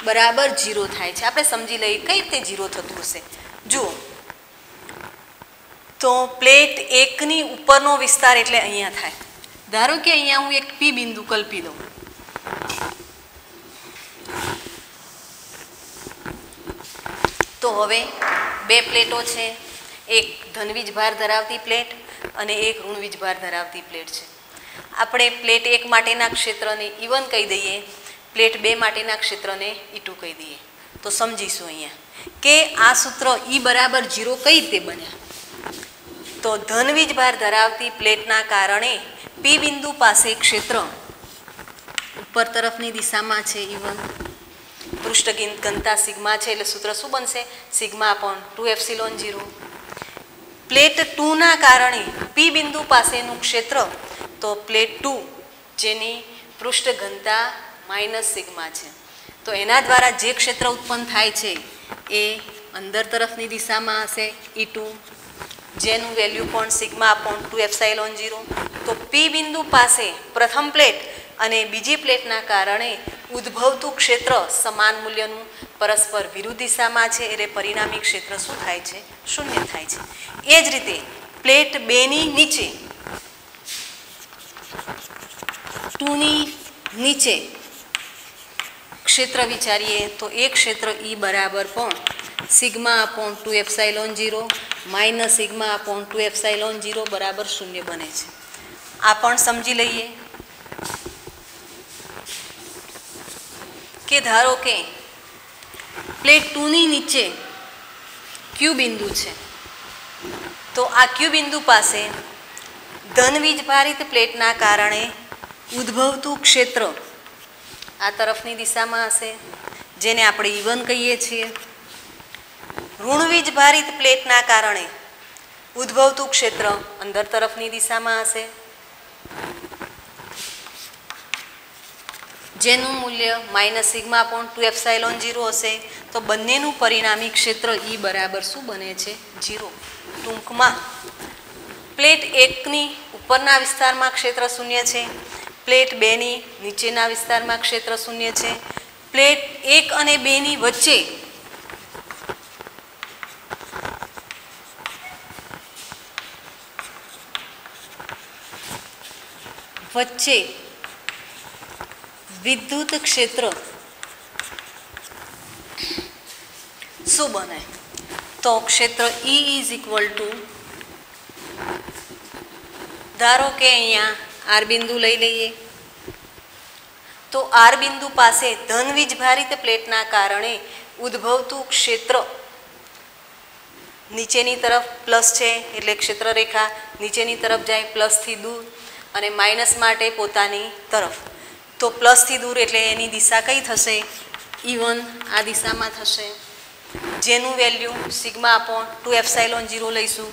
બરાબર 0 થાય છે. આપણે સમજી લઈએ કઈ રીતે 0 થતું હશે. જુઓ તો પ્લેટ 1 ની ઉપરનો વિસ્તાર એટલે અહીંયા થાય. ધારો કે અહીંયા હું એક P બિંદુ કલ્પી દઉં. તો હવે બે પ્લેટો છે, એક ધનવીજ ભાર ધરાવતી પ્લેટ અને એક ઋણવીજ ભાર ધરાવતી પ્લેટ છે. આપણે પ્લેટ 1 માટેના ક્ષેત્રને E1 કહી દઈએ, પ્લેટ 2 માટેના ક્ષેત્રને E2 કહી દઈએ. તો સમજીશું અહીંયા કે આ સૂત્ર E બરાબર 0 કઈ રીતે બન્યા. તો ધનવીજ ભાર ધરાવતી પ્લેટના કારણે P બિંદુ પાસે ક્ષેત્ર ઉપર તરફની દિશામાં છે E1, પૃષ્ઠ ઘનતા સિગ્મા છે એટલે સૂત્ર શું બનશે સિગ્મા અપોન 2ε0. પ્લેટ 2 ના કારણે P બિંદુ પાસેનું ક્ષેત્ર તો પ્લેટ 2 જેની પૃષ્ઠ ઘનતા માઇનસ સિગ્મા છે તો એના દ્વારા જે ક્ષેત્ર ઉત્પન્ન થાય છે એ અંદર તરફની દિશામાં હશે E2 જેનું વેલ્યુ પણ સિગ્મા અપોન 2ε0. તો P બિંદુ પાસે પ્રથમ પ્લેટ અને બીજી પ્લેટના કારણે ઉદ્ભવતું ક્ષેત્ર સમાન મૂલ્યનું પરસ્પર વિરુદ્ધ દિશામાં છે એટલે પરિણામી ક્ષેત્ર શું થાય છે શૂન્ય થાય છે. એ જ રીતે પ્લેટ 2 ની નીચે 2 ની નીચે ક્ષેત્ર વિચારીએ તો એ ક્ષેત્ર E બરાબર પણ sigma upon 2ε0 minus sigma upon 2ε0 બરાબર શૂન્ય બને છે. આ પણ સમજી લઈએ કે ધારો કે પ્લેટ 2 ની નીચે Q બિંદુ છે તો આ Q બિંદુ પાસે ધનવીજ ભારિત પ્લેટના કારણે ઉદ્ભવતું ક્ષેત્ર આ તરફની દિશામાં હશે જેને આપણે E1 કહીએ છીએ. ઋણવીજ ભારિત પ્લેટના કારણે ઉદ્ભવતું ક્ષેત્ર અંદર તરફની દિશામાં હશે જેનું મૂલ્ય માઇનસ સિગ્મા અપોન 2ε0 હશે. તો બંનેનું પરિણામી ક્ષેત્ર E બરાબર શું બને છે 0. ટૂંકમાં પ્લેટ 1 ની ઉપરના વિસ્તારમાં ક્ષેત્ર શૂન્ય છે, પ્લેટ 2 ની નીચેના વિસ્તારમાં ક્ષેત્ર શૂન્ય છે, પ્લેટ 1 અને 2 ની વચ્ચે વિદ્યુત ક્ષેત્ર શું બને તો ક્ષેત્ર E ઇઝ ઇક્વલ ટુ ધારો કે અહીંયા R બિંદુ લઈ લઈએ તો R બિંદુ પાસે ધનવીજ ભારિત પ્લેટના કારણે ઉદ્ભવતું ક્ષેત્ર નીચેની તરફ પ્લસ છે એટલે ક્ષેત્ર રેખા નીચેની તરફ જાય પ્લસથી દૂર અને માઇનસ માટે પોતાની તરફ. તો પ્લસથી દૂર એટલે એની દિશા કઈ થશે E1 આ દિશામાં થશે જેનું વેલ્યુ સિગ્મા અપોન 2ε0 લઈશું.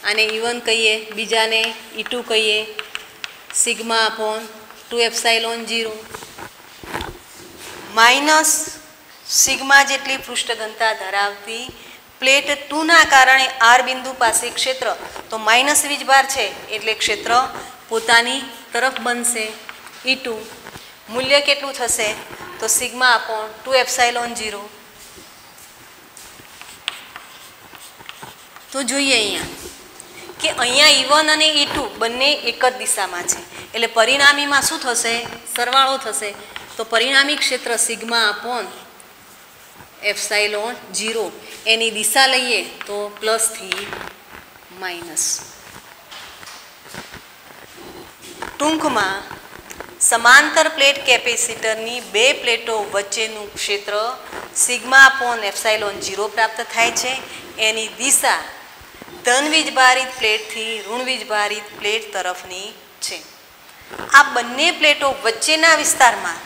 આને E1 કહીએ, બીજાને E2 કહીએ, સિગ્મા અપોન 2ε0 માઇનસ સિગ્મા જેટલી પૃષ્ઠ ઘનતા ધરાવતી પ્લેટ 2 ના કારણે R બિંદુ પાસે ક્ષેત્ર તો માઇનસ વીજભાર છે એટલે ક્ષેત્ર પોતાની તરફ બનશે E2. મૂલ્ય કેટલું થશે તો સિગ્મા અપોન 2ε0. તો જોઈએ અહીંયા કે અહીંયા E1 અને E2 બંને એક જ દિશામાં છે એટલે પરિણામીમાં શું થશે સરવાળો થશે તો પરિણામી ક્ષેત્ર સિગ્મા અપોન એપ્સાઇલોન 0 એની દિશા લઈએ તો પ્લસથી માઇનસ. ટૂંકમાં સમાંતર પ્લેટ કેપેસિટરની બે પ્લેટો વચ્ચેનું ક્ષેત્ર સિગ્મા અપોન એપ્સાઇલોન 0 પ્રાપ્ત થાય છે. એની દિશા ધન વીજભારિત પ્લેટથી ઋણ વીજભારિત પ્લેટ તરફની છે. આ બંને પ્લેટો વચ્ચેના વિસ્તારમાં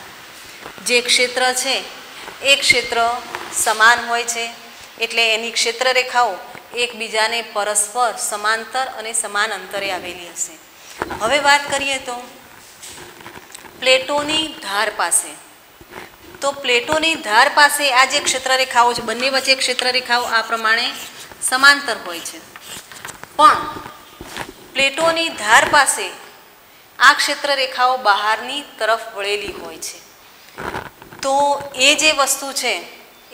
જે ક્ષેત્ર છે એ ક્ષેત્ર સમાન હોય છે, એટલે એની ક્ષેત્ર રેખાઓ એકબીજાને પરસ્પર સમાંતર અને સમાન અંતરે આવેલી હશે. હવે વાત કરીએ તો પ્લેટોની ધાર પાસે. તો પ્લેટોની ધાર પાસે આ જે ક્ષેત્ર રેખાઓ છે, બંને વચ્ચે ક્ષેત્ર રેખાઓ આ પ્રમાણે સમાંતર હોય છે, પણ પ્લેટોની ધાર પાસે આ ક્ષેત્ર રેખાઓ બહારની તરફ વળેલી હોય છે. તો એ જે વસ્તુ છે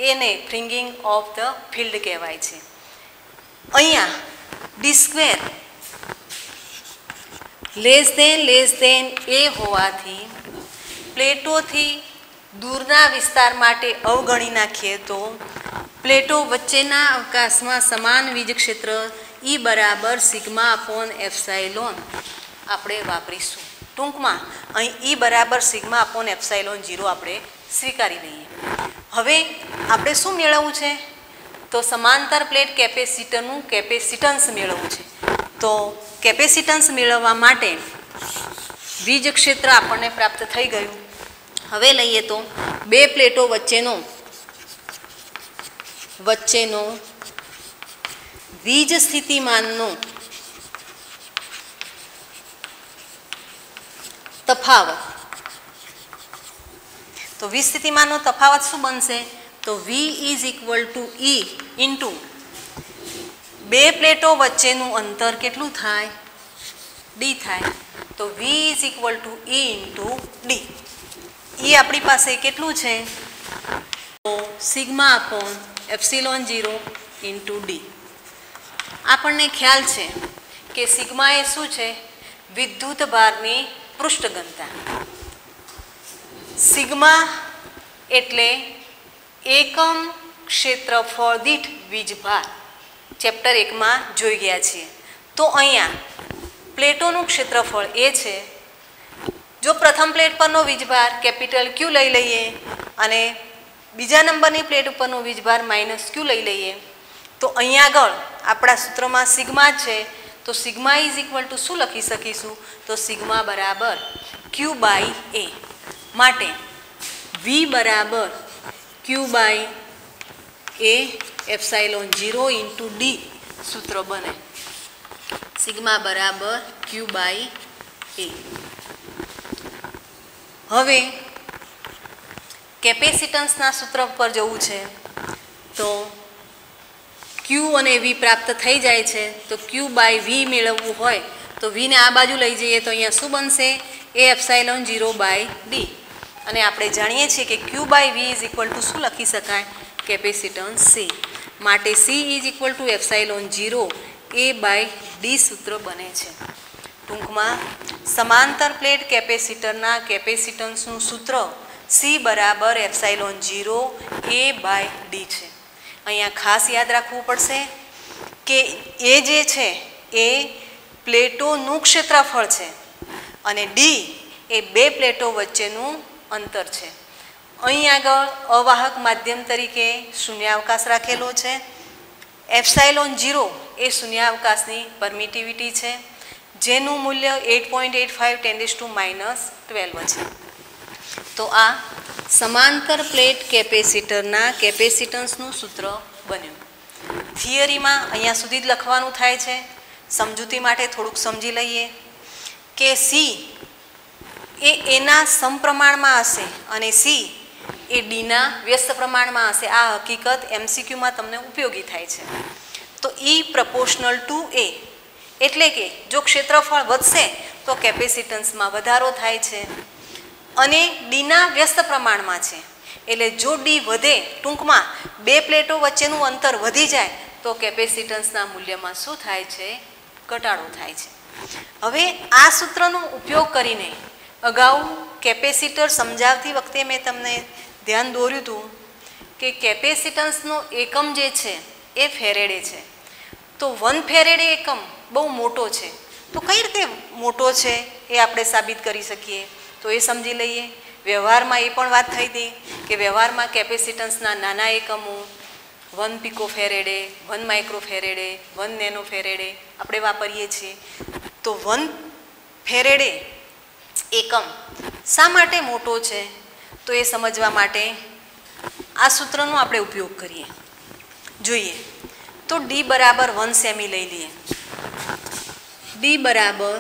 એને ફ્રિંગિંગ ઓફ ધ ફિલ્ડ કહેવાય છે. અહીંયા ડી સ્ક્વેર લેસ દેન એ હોવાથી પ્લેટોથી દૂરના વિસ્તાર માટે અવગણી નાખીએ તો પ્લેટો વચ્ચેના અવકાશમાં સમાન વીજ ક્ષેત્ર E બરાબર સિગ્મા અપોન એપ્સાઇલોન આપણે વાપરીશું. ટૂંકમાં અહીં E બરાબર સિગ્મા અપોન એપ્સાઇલોન 0 આપણે સ્વીકારી લઈએ. હવે આપણે શું મેળવવું છે? તો સમાંતર પ્લેટ કેપેસિટરનું કેપેસિટન્સ મેળવવું છે. તો કેપેસિટન્સ મેળવવા માટે વીજ ક્ષેત્ર આપણને પ્રાપ્ત થઈ ગયું. હવે લઈએ તો બે પ્લેટો વચ્ચેનો વીજ સ્થિતિમાનનો તફાવત. તો વીજ સ્થિતિમાનનો તફાવત શું બનશે? તો V is equal two E into બે પ્લેટો વચ્ચેનું અંતર કેટલું થાય? D થાય. તો V is equal two E into D. એ આપણી પાસે કેટલું છે? તો sigma upon epsilon 0 into D. આપણને ખ્યાલ છે કે સિગ્મા એ શું છે? વિદ્યુત ભારની પૃષ્ઠ ઘનતા. સિગ્મા એટલે એકમ ક્ષેત્રફળ દીઠ વીજભાર. ચેપ્ટર 1માં જોઈ ગયા છીએ. તો અહીંયા પ્લેટોનું ક્ષેત્રફળ એ છે. જો પ્રથમ પ્લેટ પરનો વીજભાર કેપિટલ Q લઈ લઈએ અને બીજા નંબરની પ્લેટ ઉપરનો વીજભાર માઇનસ Q લઈ લઈએ તો અહીંયા આગળ આપણા સૂત્રમાં સિગ્મા છે. તો સિગ્મા ઇઝ ઇક્વલ ટુ શું લખી શકીશું? તો સિગ્મા બરાબર Q બાય A. માટે V બરાબર Q by A epsilon 0 into D સૂત્ર બને. સિગ્મા બરાબર Q બાય A. હવે કેપેસિટન્સના સૂત્ર પર જવું છે. તો Q અને V પ્રાપ્ત થઈ જાય છે. તો Q બાય V મેળવવું હોય તો Vને આ બાજુ લઈ જઈએ તો અહીંયા શું બનશે? A epsilon 0 by D. અને આપણે જાણીએ છીએ કે Q by V is equal to શું લખી શકાય? Capacitance C. માટે C is equal to epsilon 0 A by D સૂત્ર બને છે. ટૂંકમાં સમાંતર પ્લેટ કેપેસિટરના કેપેસિટન્સનું સૂત્ર C બરાબર એપ્સાઇલોન 0 A બાય D છે. અહીંયા ખાસ યાદ રાખવું પડશે કે એ જે છે એ પ્લેટોનું ક્ષેત્રફળ છે અને D એ બે પ્લેટો વચ્ચેનું અંતર છે. અહીં આગળ અવાહક માધ્યમ તરીકે શૂન્યાવકાશ રાખેલો છે. એપ્સાઇલોન 0 એ શૂન્યાવકાશની પરમિટિવિટી છે, જેનું મૂલ્ય 8.85 10⁻12 છે. તો આ સમાંતર પ્લેટ કેપેસિટરના કેપેસિટન્સનું સૂત્ર બન્યું. થિયરીમાં અહીંયા સુધી જ લખવાનું થાય છે. સમજૂતી માટે થોડુંક સમજી લઈએ કે C એ એના સમપ્રમાણમાં હશે અને C એ Dના વ્યસ્ત પ્રમાણમાં હશે. આ હકીકત MCQમાં તમને ઉપયોગી થાય છે. તો E પ્રપોર્શનલ ટુ A એટલે કે જો ક્ષેત્રફળ વધશે તો કેપેસિટન્સમાં વધારો થાય છે અને Dના વ્યસ્ત પ્રમાણમાં છે. એટલે જો D વધે, ટૂંકમાં બે પ્લેટો વચ્ચેનું અંતર વધી જાય તો કેપેસિટન્સના મૂલ્યમાં શું થાય છે? ઘટાડો થાય છે. હવે આ સૂત્રનો ઉપયોગ કરીને અગાઉ કેપેસિટર સમજાવતી વખતે મેં તમને ધ્યાન દોર્યું હતું કે કેપેસિટન્સનો એકમ જે છે એ ફેરેડે છે. તો 1 ફેરેડે એકમ બહુ મોટો છે. તો કઈ રીતે મોટો છે એ આપણે સાબિત કરી શકીએ? તો એ સમજી લઈએ. વ્યવહારમાં એ પણ વાત થઈ હતી કે વ્યવહારમાં કેપેસિટન્સના નાના એકમો 1 pico faraday, 1 micro faraday, 1 nano faraday આપણે વાપરીએ છીએ. તો 1 ફેરેડે એકમ શા માટે મોટો છે? તો એ સમજવા માટે આ સૂત્રનો આપણે ઉપયોગ કરીએ. જોઈએ તો ડી બરાબર 1 સેમી લઈ લઈએ. ડી બરાબર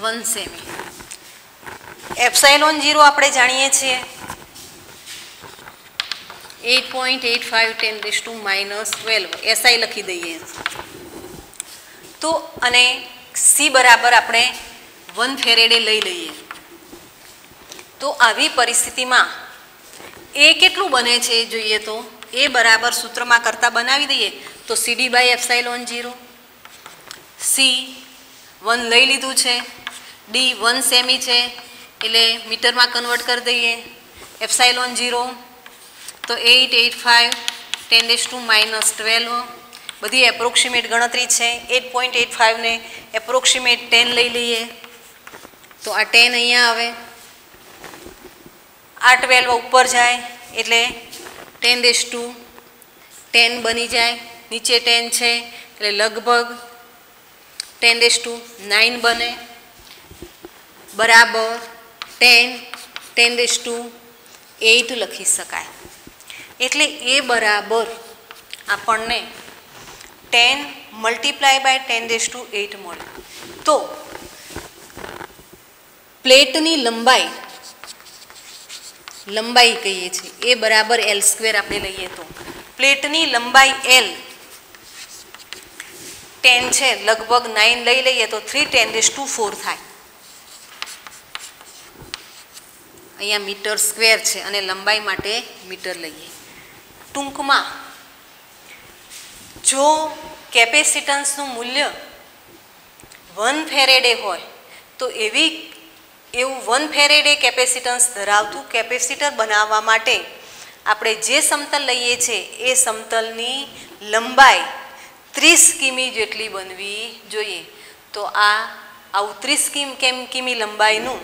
1 સેમી. એપ્સાઇલોન 0 આપણે જાણીએ છીએ 8.85 10⁻12 એસઆઈ લખી દઈએ. તો અને સી બરાબર આપણે 1 ફેરેડે લઈ લઈએ. તો આવી પરિસ્થિતિમાં એ કેટલું બને છે જોઈએ તો એ બરાબર સૂત્રમાં કરતા બનાવી દઈએ તો સીડી બાય એપ્સાઇલોન 0. સી 1 લઈ લીધું છે, ડી 1 સેમી છે એટલે મીટરમાં કન્વર્ટ કરી દઈએ. એપ્સાઇલોન 0 તો 885 10⁻12 બધી એપ્રોક્સિમેટ ગણતરી છે. 8.85 ને એપ્રોક્સિમેટ 10 લઈ લઈએ તો આ 10 અહીંયા આવે. આ 12 ઉપર જાય એટલે 10⁻10 બની જાય. નીચે 10 છે એટલે લગભગ 10⁻9 બને બરાબર 10 લખી શકાય. એટલે એ બરાબર આપણને 10 મલ્ટીપ્લાય બાય 10⁸ મળે. તો પ્લેટની લંબાઈ કહીએ છીએ એ બરાબર L² આપણે લઈએ તો પ્લેટની લંબાઈ L 10 છે, લગભગ 9 લઈ લઈએ તો 3 10⁴ થાય. અહીંયા મીટર સ્ક્વેર છે અને લંબાઈ માટે મીટર લઈએ. ટૂંકમાં જો કેપેસિટન્સનું મૂલ્ય 1 ફેરેડે હોય તો એવું 1 ફેરેડે કેપેસિટન્સ ધરાવતું કેપેસિટર બનાવવા માટે આપણે જે સમતલ લઈએ છીએ એ સમતલની લંબાઈ 30 કિમી જેટલી બનવી જોઈએ. તો આવું 30 કિમી લંબાઈનું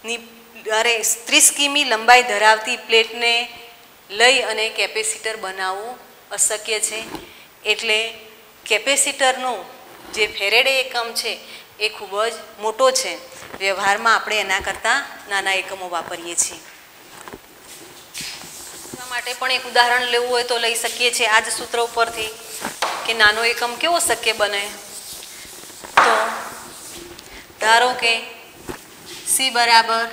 30 કિમી લંબાઈ ધરાવતી પ્લેટને લઈ અને કેપેસિટર બનાવવું અશક્ય છે. એટલે કેપેસિટરનો જે ફેરેડે એકમ છે એ ખૂબ જ મોટો છે. વ્યવહારમાં આપણે એના કરતાં નાના એકમો વાપરીએ છીએ. એના માટે પણ એક ઉદાહરણ લેવું હોય તો લઈ શકીએ છીએ આ જ સૂત્ર ઉપરથી કે નાનો એકમ કેવો શક્ય બને. તો ધારો કે સી બરાબર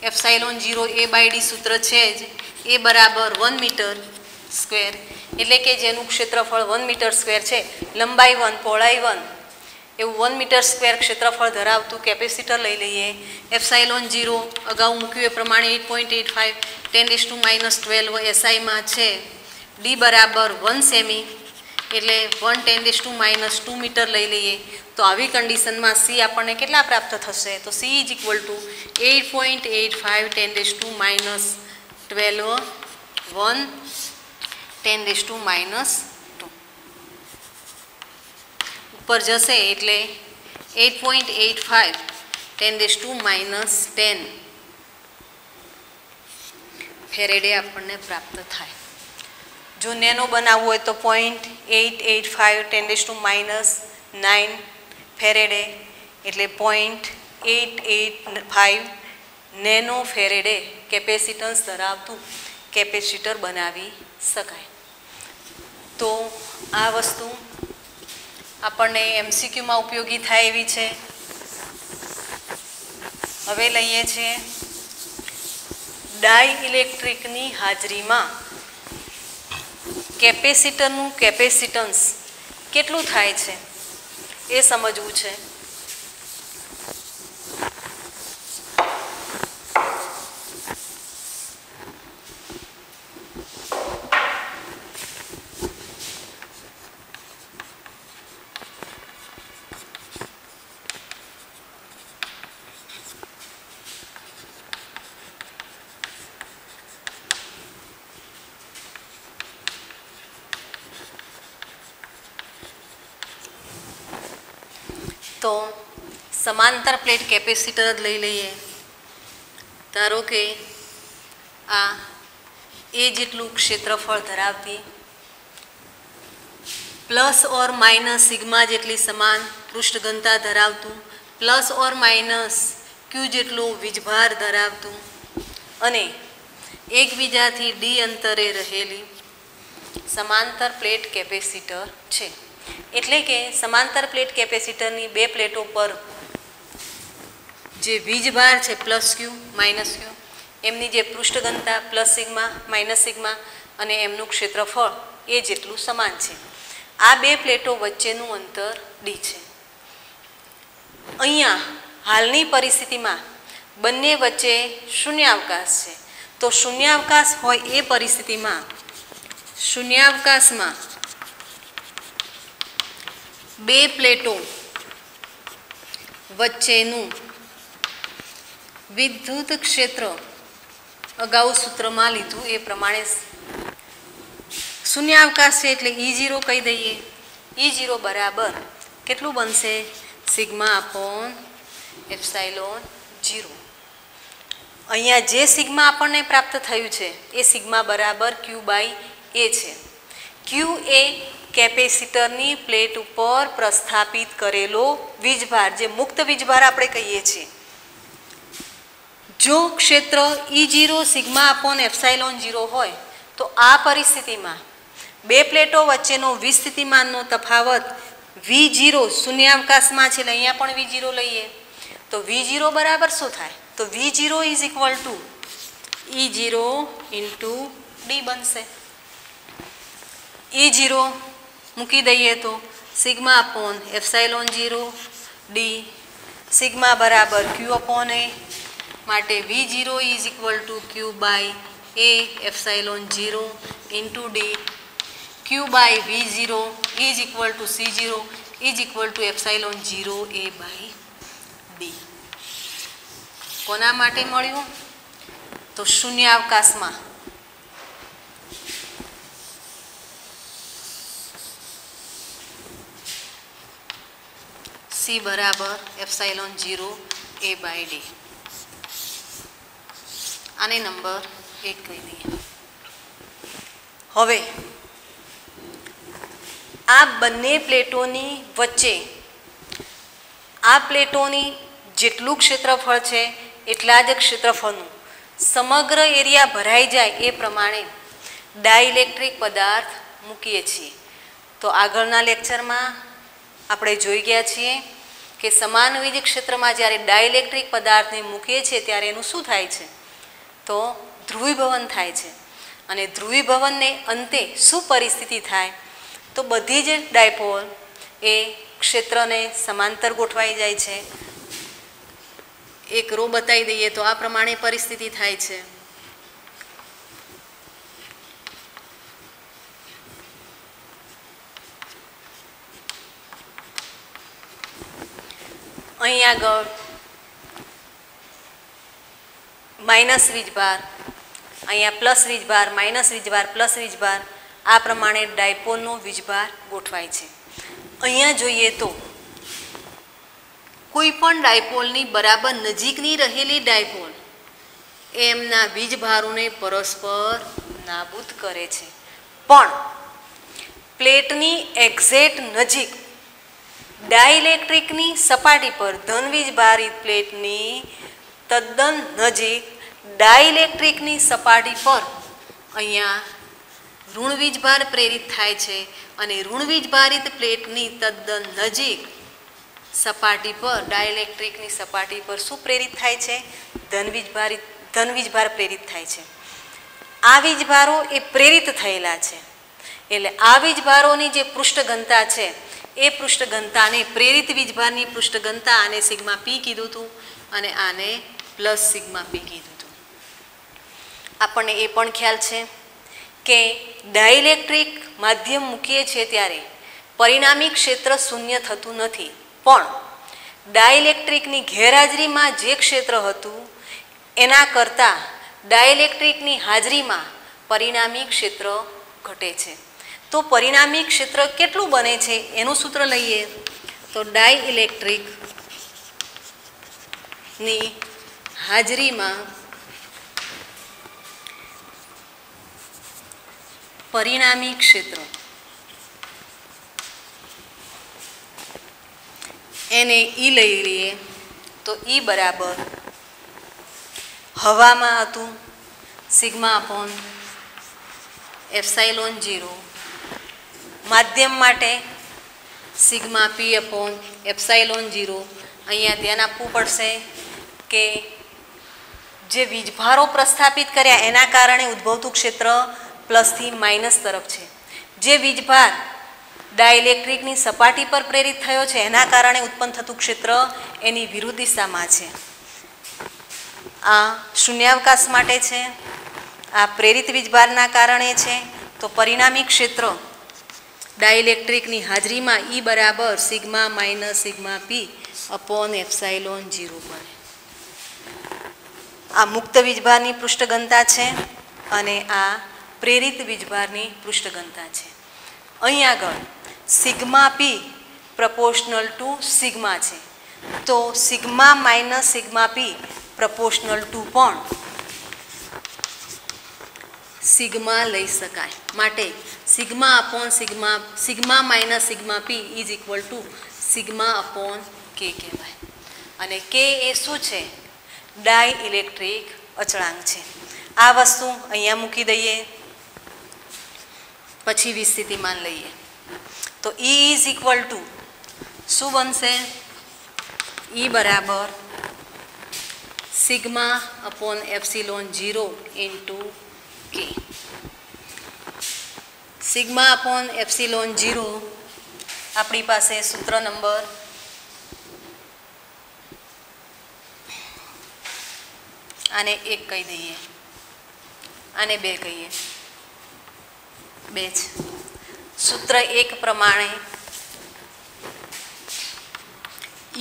એપ્સાઇલોન 0 A/D સૂત્ર છે જ એ બરાબર 1 મીટર સ્ક્વેર એટલે કે જેનું ક્ષેત્રફળ 1 મીટર સ્ક્વેર છે, લંબાઈ 1 પહોળાઈ 1 એવું 1 મીટર સ્ક્વેર ક્ષેત્રફળ ધરાવતું કેપેસિટર લઈ લઈએ. એપ્સાઇલોન 0 અગાઉ મૂક્યું એ પ્રમાણે 8.85 10⁻12 એસઆઈમાં છે. ડી બરાબર 1 સેમી એટલે 1 10⁻2 મીટર લઈ લઈએ. તો આવી કન્ડિશનમાં સી આપણને કેટલા પ્રાપ્ત થશે? તો સી ઇઝ ઇક્વલ ટુ 8.85 10⁻12 1 10⁻2 ઉપર જશે એટલે 8.85 10⁻10 ફેરેડે આપણને પ્રાપ્ત થાય. જો નેનો બનાવવું હોય તો 0.885 10⁻9 ફેરેડે એટલે 0.885 નેનો ફેરેડે કેપેસિટન્સ ધરાવતું કેપેસિટર બનાવી શકાય. તો આ વસ્તુ આપણને MCQમાં ઉપયોગી થાય એવી છે. હવે લઈએ છીએ ડાઇઇલેક્ટ્રિકની હાજરીમાં કેપેસિટરનું કેપેસિટન્સ કેટલું થાય છે એ સમજવું છે. તો સમાંતર પ્લેટ કેપેસિટર જ લઈ લઈએ. ધારો કે આ એ જેટલું ક્ષેત્રફળ ધરાવતી પ્લસ ઓર માઇનસ સિગ્મા જેટલી સમાન પૃષ્ઠ ઘનતા ધરાવતું પ્લસ ઓર માઇનસ ક્યુ જેટલું વીજભાર ધરાવતું અને એકબીજાથી ડી અંતરે રહેલી સમાંતર પ્લેટ કેપેસિટર છે. એટલે કે સમાંતર પ્લેટ કેપેસિટરની બે પ્લેટો પર જે વીજભાર છે પ્લસ ક્યુ માઇનસ ક્યુ એમની જે પૃષ્ઠ ઘનતા પ્લસ સિગ્મા માઇનસ સિગ્મા અને એમનું ક્ષેત્રફળ એ જેટલું સમાન છે. આ બે પ્લેટો વચ્ચેનું અંતર ડી છે. અહીંયા હાલની પરિસ્થિતિમાં બંને વચ્ચે શૂન્યાવકાશ છે. તો શૂન્યાવકાશ હોય એ પરિસ્થિતિમાં શૂન્યાવકાશમાં બે પ્લેટો વચ્ચેનું વિદ્યુત ક્ષેત્ર અગાઉ સૂત્રમાં લીધું એ પ્રમાણે શૂન્યાવકાશ છે એટલે E0 કહી દઈએ. E0 બરાબર કેટલું બનશે? Sigma upon epsilon 0. અહીંયા જે સિગ્મા આપણને પ્રાપ્ત થયું છે એ સિગ્મા બરાબર ક્યુ બાય એ છે. ક્યુ એ કેપેસિટરની પ્લેટ ઉપર પ્રસ્થાપિત કરેલો વીજભાર, જે મુક્ત વીજભાર આપણે કહીએ છીએ. જો ક્ષેત્ર E0 સિગ્મા અપોન એપ્સાઇલોન 0 હોય તો આ પરિસ્થિતિમાં બે પ્લેટો વચ્ચેનો વિસ્થિતિમાનનો તફાવત V0 શૂન્યાવકાશમાં છે એટલે અહીંયા પણ V0 લઈએ તો V0 બરાબર શું થાય? તો V0 is equal to E0 into D બનશે. E0 મૂકી દઈએ તો sigma upon epsilon 0 D sigma બરાબર ક્યુ અપોન એ માટે V0 is equal to Q by A epsilon 0 into D Q by V0 is equal to C0 is equal to epsilon 0 A by D. કોના માટે મળ્યું? તો શૂન્યાવકાશમાં C બરાબર epsilon 0 A by D. આને number 1 કહી દઈએ. હવે આ બંને પ્લેટોની વચ્ચે આ પ્લેટોની જેટલું ક્ષેત્રફળ છે એટલા જ ક્ષેત્રફળનું સમગ્ર એરિયા ભરાઈ જાય એ પ્રમાણે ડાઇલેક્ટ્રિક પદાર્થ મૂકીએ છીએ. તો આગળના લેક્ચરમાં આપણે જોઈ ગયા છીએ કે સમાન વીજ ક્ષેત્રમાં જ્યારે ડાઇલેક્ટ્રિક પદાર્થને મૂકીએ છીએ ત્યારે એનું શું થાય છે? તો ધ્રુવીભવન થાય છે. અને ધ્રુવીભવનને અંતે શું પરિસ્થિતિ થાય? તો બધી જ ડાયપોલ એ ક્ષેત્રને સમાંતર ગોઠવાઈ જાય છે. એક રો બતાવી દઈએ તો આ પ્રમાણે પરિસ્થિતિ થાય છે. અહીં આગળ માઇનસ વીજભાર, અહીંયા પ્લસ વીજભાર, માઇનસ વીજભાર, પ્લસ વીજભાર, આ પ્રમાણે ડાયપોલનો વીજભાર ગોઠવાય છે. અહીંયા જોઈએ તો કોઈ પણ ડાયપોલની બરાબર નજીકની રહેલી ડાયપોલ એમના વીજભારોને પરસ્પર નાબૂદ કરે છે. પણ પ્લેટની એક્ઝેક્ટ નજીક ડાઇલેક્ટ્રિકની સપાટી પર ધન વીજભારિત પ્લેટની તદ્દન નજીક ડાઇલેક્ટ્રિકની સપાટી પર અહીંયા ઋણ વીજભાર પ્રેરિત થાય છે અને ઋણ વીજભારિત પ્લેટની તદ્દન નજીક સપાટી પર ડાઇલેક્ટ્રિકની સપાટી પર શું પ્રેરિત થાય છે? ધન વીજભાર પ્રેરિત થાય છે. આ વીજભારો એ પ્રેરિત થયેલા છે એટલે આ વીજભારોની જે પૃષ્ઠ ઘનતા છે એ પૃષ્ઠ ઘનતાને પ્રેરિત વીજભારની પૃષ્ઠ ઘનતા આને સિગ્મા પી કીધું હતું અને આને પ્લસ સિગ્મા પી કીધું હતું. આપણને એ પણ ખ્યાલ છે કે ડાઇલેક્ટ્રિક માધ્યમ મૂકીએ છીએ ત્યારે પરિણામી ક્ષેત્ર શૂન્ય થતું નથી, પણ ડાઇલેક્ટ્રિકની ગેરહાજરીમાં જે ક્ષેત્ર હતું એના કરતાં ડાઇલેક્ટ્રિકની હાજરીમાં પરિણામી ક્ષેત્ર ઘટે છે. તો પરિણામી ક્ષેત્ર કેટલું બને છે એનું સૂત્ર લઈએ તો ડાઇઇલેક્ટ્રિકની હાજરીમાં પરિણામી ક્ષેત્ર એને ઈ લઈ લઈએ તો ઈ બરાબર હવામાં હતું સિગ્મા અપોન એપ્સાઇલોન 0, માધ્યમ માટે સિગ્મા પી અપોન એપ્સાઇલોન 0. અહીંયા ધ્યાન આપવું પડશે કે જે વીજભારો પ્રસ્થાપિત કર્યા એના કારણે ઉદ્ભવતું ક્ષેત્ર પ્લસથી માઇનસ તરફ છે. જે વીજભાર ડાઇલેક્ટ્રિકની સપાટી પર પ્રેરિત થયો છે એના કારણે ઉત્પન્ન થતું ક્ષેત્ર એની વિરુદ્ધ દિશામાં છે. આ શૂન્યાવકાશ માટે છે, આ પ્રેરિત વીજભારના કારણે છે. તો પરિણામી ક્ષેત્ર ડાઇલેક્ટ્રિકની હાજરીમાં ઈ બરાબર સિગ્મા માઇનસ સિગ્મા પી અપોન એપ્સાઇલોન 0 બને. આ મુક્ત વીજભારની પૃષ્ઠઘનતા છે અને આ પ્રેરિત વીજભારની પૃષ્ઠઘનતા છે. અહીં આગળ sigma P proportional to sigma છે, તો સિગ્મા માઇનસ સિગ્મા પી પ્રપોર્શનલ ટુ પણ સિગ્મા લઈ શકાય. માટે sigma upon sigma minus sigma P is equal to sigma upon k કહેવાય. અને કે એ શું છે? ડાઇઇલેક્ટ્રિક અચળાંક છે. આ વસ્તુ અહીંયા મૂકી દઈએ, પછી વિસ્થિતિમાન લઈએ તો ઈ ઇઝ ઇક્વલ ટુ શું બનશે? ઈ બરાબર સિગ્મા અપોન એપ્સિલોન 0 ઇન્ટુ કે. સિગ્મા અપોન એપ્સિલોન 0 આપણી પાસે સૂત્ર નંબર આને 1 કહી દઈએ, આને 2 કહીએ, 2 છે. સૂત્ર 1 પ્રમાણે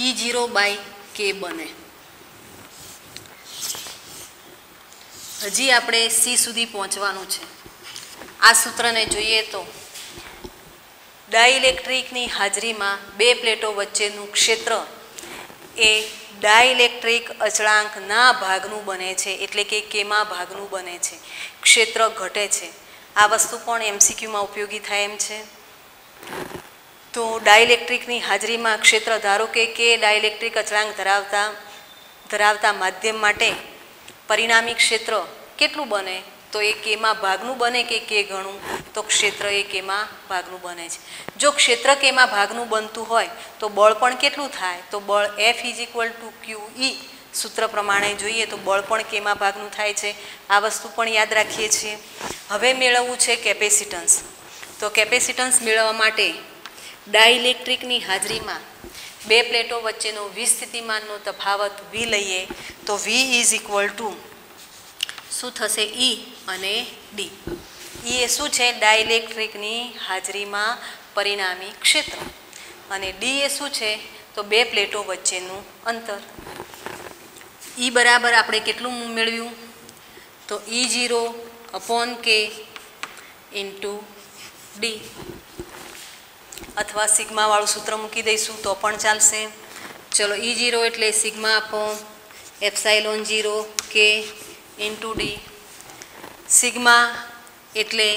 E0 બાય કે બને. હજી આપણે સી સુધી પહોંચવાનું છે. આ સૂત્રને જોઈએ તો ડાઇલેક્ટ્રિકની હાજરીમાં બે પ્લેટો વચ્ચેનું ક્ષેત્ર એ ડાઇલેક્ટ્રિક અચળાંકના ભાગનું બને છે, એટલે કે કેમાં ભાગનું બને છે. ક્ષેત્ર ઘટે છે. આ વસ્તુ પણ એમસીક્યુમાં ઉપયોગી થાય એમ છે. તો ડાઇલેક્ટ્રિકની હાજરીમાં ક્ષેત્ર ધારો કે ડાઇલેક્ટ્રિક અચળાંક ધરાવતા માધ્યમ માટે પરિણામી ક્ષેત્ર કેટલું બને? તો એ કેમાં ભાગનું બને કે કે ગણું? તો ક્ષેત્ર એ કેમાં ભાગનું બને છે. જો ક્ષેત્ર કેમાં ભાગનું બનતું હોય તો બળ પણ કેટલું થાય? તો બળ F is equal two QE સૂત્ર પ્રમાણે જોઈએ તો બળ પણ કેમાં ભાગનું થાય છે. આ વસ્તુ પણ યાદ રાખીએ છીએ. હવે મેળવવું છે કેપેસિટન્સ. તો કેપેસિટન્સ મેળવવા માટે ડાઇલેક્ટ્રિકની હાજરીમાં બે પ્લેટો વચ્ચેનો વિસ્થિતિમાનનો તફાવત V લઈએ તો V ઇઝ ઇક્વલ ટુ શું થશે? E અને D. E એ શું છે? ડાઇલેક્ટ્રિકની હાજરીમાં પરિણામી ક્ષેત્ર. અને D એ શું છે? તો બે પ્લેટો વચ્ચેનું અંતર. E બરાબર આપણે કેટલું મેળવ્યું? તો E0 upon k into D, અથવા સિગ્માવાળું સૂત્ર મૂકી દઈશું તો પણ ચાલશે. ચલો E0 એટલે sigma upon epsilon 0 k into D. Sigma એટલે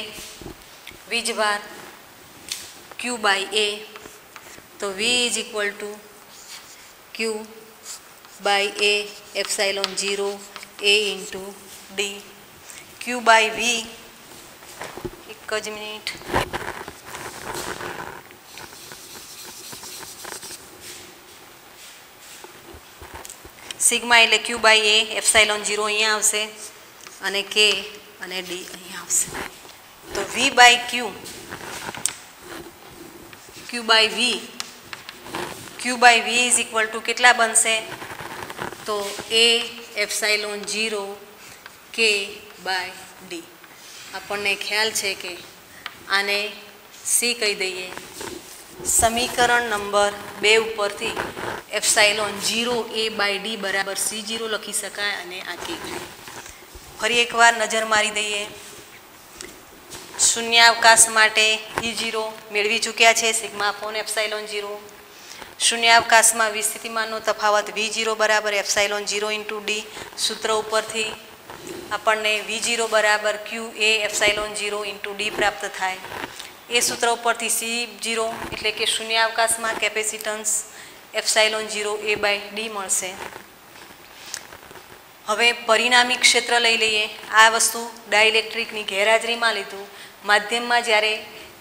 વીજભાર Q બાય A, તો V is equal to Q by A epsilon 0 A into D. Q by V, એક જ મિનિટ, સિગ્મા એટલે Q બાય A એપ્સાઇલોન 0 અહીંયા આવશે અને K અને D અહીંયા આવશે. તો V by Q by V is equal to કેટલા બનશે? તો A epsilon 0 K by D. આપણને ખ્યાલ છે કે આને C કહી દઈએ. સમીકરણ નંબર 2 ઉપરથી એપ્સાઇલોન 0 A બાય D બરાબર C0 લખી શકાય અને આ K થાય. ફરી એકવાર નજર મારી દઈએ. શૂન્યાવકાશ માટે E0 મેળવી ચૂક્યા છે સિગ્મા અપોન એપ્સાઇલોન 0. શૂન્યાવકાશમાં વિસ્થિતિમાનનો તફાવત V0 બરાબર એપ્સાઇલોન 0 ઇન્ટુ ડી. સૂત્ર ઉપરથી આપણને V0 બરાબર QA એપ્સાઇલોન 0 ઇન્ટુ ડી પ્રાપ્ત થાય. એ સૂત્ર ઉપરથી C0 એટલે કે શૂન્યાવકાશમાં capacitance epsilon 0 A by d મળશે. હવે પરિણામી ક્ષેત્ર લઈ લઈએ. આ વસ્તુ ડાઇલેક્ટ્રિકની ગેરહાજરીમાં લીધું. માધ્યમમાં જ્યારે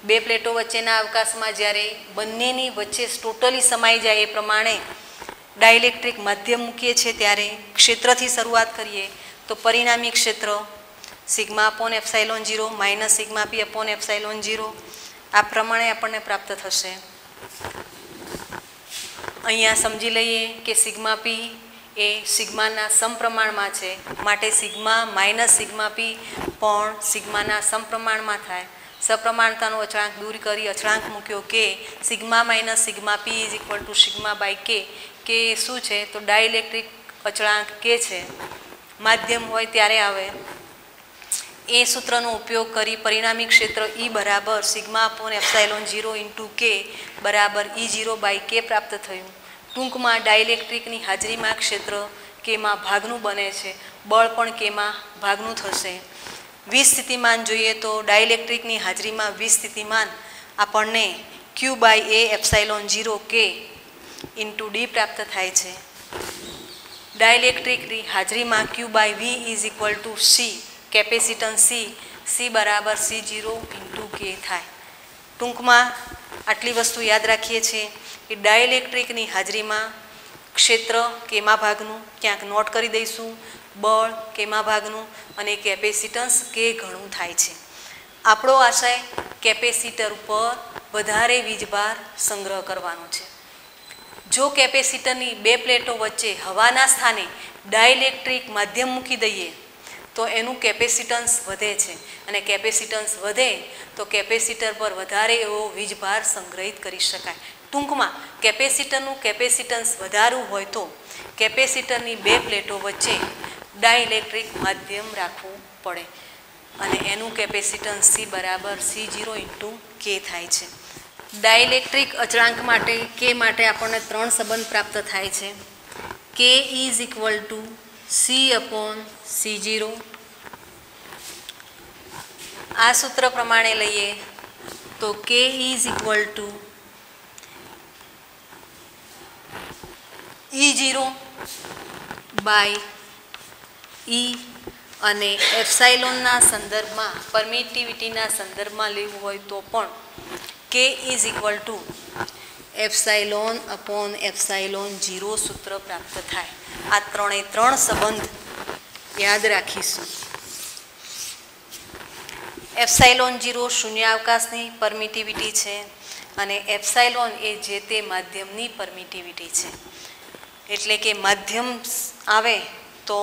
બે પ્લેટો વચ્ચેના અવકાશમાં જ્યારે બંનેની વચ્ચે ટોટલી સમાઈ જાય એ પ્રમાણે ડાઇલેક્ટ્રિક માધ્યમ મૂકીએ છીએ ત્યારે ક્ષેત્રથી શરૂઆત કરીએ તો પરિણામી ક્ષેત્ર sigma upon epsilon 0 minus sigma પી અપોન એપ્સાઇલોન 0 આ પ્રમાણે આપણને પ્રાપ્ત થશે. અહીંયા સમજી લઈએ કે સિગ્મા પી એ સિગ્માના સમપ્રમાણમાં છે, માટે સિગ્મા માઇનસ સિગ્મા પી પણ સિગ્માના સમપ્રમાણમાં થાય. સપ્રમાણતાનો અચળાંક દૂર કરી અચળાંક મૂક્યો કે sigma minus sigma P is equal to sigma by K. કે શું છે તો ડાઇલેક્ટ્રિક અચળાંક કે છે, માધ્યમ હોય ત્યારે આવે. એ સૂત્રનો ઉપયોગ કરી પરિણામી ક્ષેત્ર E બરાબર સિગ્મા અપોન એપ્સાઇલોન 0 ઇન્ટુ કે બરાબર E0 બાય કે પ્રાપ્ત થયું. ટૂંકમાં ડાઇલેક્ટ્રિકની હાજરીમાં ક્ષેત્ર કેમાં ભાગનું બને છે, બળ પણ કેમાં ભાગનું થશે. વિસ્થિતિમાન જોઈએ તો ડાઇલેક્ટ્રિકની હાજરીમાં વિસ્થિતિમાન આપણને Q by A epsilon 0 k into D પ્રાપ્ત થાય છે. ડાઇલેક્ટ્રિકની હાજરીમાં Q by V is equal to C capacitance C બરાબર C0 ઇન્ટુ કે થાય. ટૂંકમાં આટલી વસ્તુ યાદ રાખીએ છીએ કે ડાઇલેક્ટ્રિકની હાજરીમાં ક્ષેત્ર કેમાં ભાગનું ક્યાંક નોટ કરી દઈશું, બળ કેમાં ભાગનું અને કેપેસિટન્સ કે ઘણું થાય છે. આપણો આશય કેપેસિટર ઉપર વધારે વીજભાર સંગ્રહ કરવાનો છે. જો કેપેસિટરની બે પ્લેટો વચ્ચે હવાના સ્થાને ડાઇલેક્ટ્રિક માધ્યમ મૂકી દઈએ તો એનું કેપેસિટન્સ વધે છે અને કેપેસિટન્સ વધે તો કેપેસિટર પર વધારે એવો વીજભાર સંગ્રહિત કરી શકાય. ટૂંકમાં કેપેસિટરનું કેપેસિટન્સ વધારવું હોય તો કેપેસિટરની બે પ્લેટો વચ્ચે ડાઇલેક્ટ્રિક માધ્યમ રાખવું પડે અને એનું કેપેસિટન્સ C બરાબર C0 ઇન્ટુ કે થાય છે. ડાઇલેક્ટ્રિક અચળાંક માટે કે માટે આપણને ત્રણ સંબંધ પ્રાપ્ત થાય છે. K is equal to C upon C0. આ સૂત્ર પ્રમાણે લઈએ તો K is equal to E0 by E અને એપ્સાઇલોનના સંદર્ભમાં પરમિટિવિટીના સંદર્ભમાં લેવું હોય તો પણ કે is equal to epsilon upon epsilon 0 સૂત્ર પ્રાપ્ત થાય. આ ત્રણ સંબંધ યાદ રાખીશું. એપ્સાઇલોન 0 શૂન્યાવકાશની પરમિટિવિટી છે અને એપ્સાઇલોન એ જે તે માધ્યમની પરમિટિવિટી છે. એટલે કે માધ્યમ આવે તો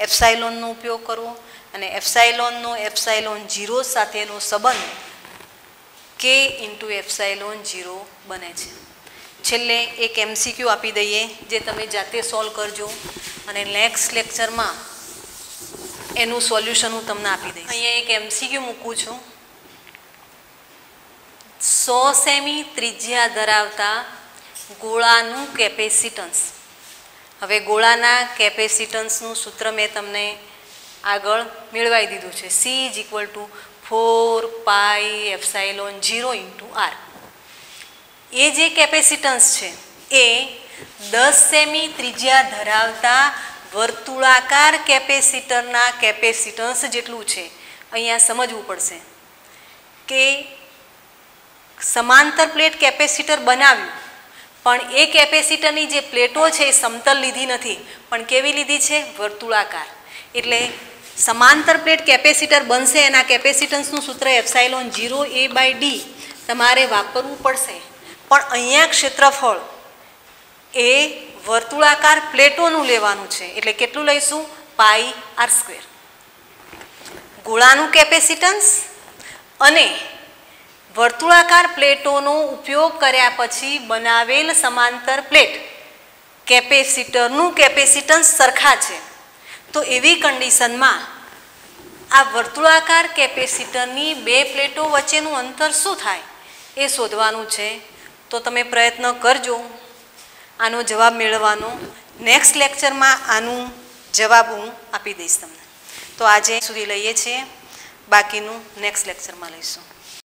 એપ્સાઇલોનનો ઉપયોગ કરવો અને એપ્સાઇલોનનો એપ્સાઇલોન 0 સાથેનો સંબંધ કે ઇન્ટુ એપ્સાઇલોન 0 બને છે. છેલ્લે એક MCQ આપી દઈએ જે તમે જાતે સોલ્વ કરજો અને નેક્સ્ટ લેક્ચરમાં એનું સોલ્યુશન હું તમને આપી દઈશ. અહીંયા એક MCQ મૂકું છું. 100 સેમી ત્રિજ્યા ધરાવતા ગોળાનું કેપેસિટન્સ. હવે ગોળાના કેપેસિટન્સનું સૂત્ર મેં તમને આગળ મેળવાઈ દીધું છે. C is equal two 4 pi epsilon 0 into R. એ જે કેપેસિટન્સ છે એ 10 સેમી ત્રિજ્યા ધરાવતા વર્તુળાકાર કેપેસિટરના કેપેસિટન્સ જેટલું છે. અહીંયા સમજવું પડશે કે સમાંતર પ્લેટ કેપેસિટર બનાવ્યું પણ એ કેપેસિટરની જે પ્લેટો છે એ સમતલ લીધી નથી પણ કેવી લીધી છે? વર્તુળાકાર. એટલે સમાંતર પ્લેટ કેપેસિટર બનશે એના કેપેસિટન્સનું સૂત્ર એપ્સાઇલોન 0 A બાય ડી તમારે વાપરવું પડશે. પણ અહીંયા ક્ષેત્રફળ એ વર્તુળાકાર પ્લેટોનું લેવાનું છે એટલે કેટલું લઈશું? પાઈ R². ગોળાનું કેપેસિટન્સ અને વર્તુળાકાર પ્લેટોનો ઉપયોગ કર્યા પછી બનાવેલ સમાંતર પ્લેટ કેપેસિટરનું કેપેસિટન્સ સરખા છે. તો એવી કન્ડિશનમાં આ વર્તુળાકાર કેપેસિટરની બે પ્લેટો વચ્ચેનું અંતર શું થાય એ શોધવાનું છે. તો તમે પ્રયત્ન કરજો આનો જવાબ મેળવવાનો. નેક્સ્ટ લેક્ચરમાં આનું જવાબ હું આપી દઈશ તમને. તો આજે સુધી લઈએ છીએ, બાકીનું નેક્સ્ટ લેક્ચરમાં લઈશું.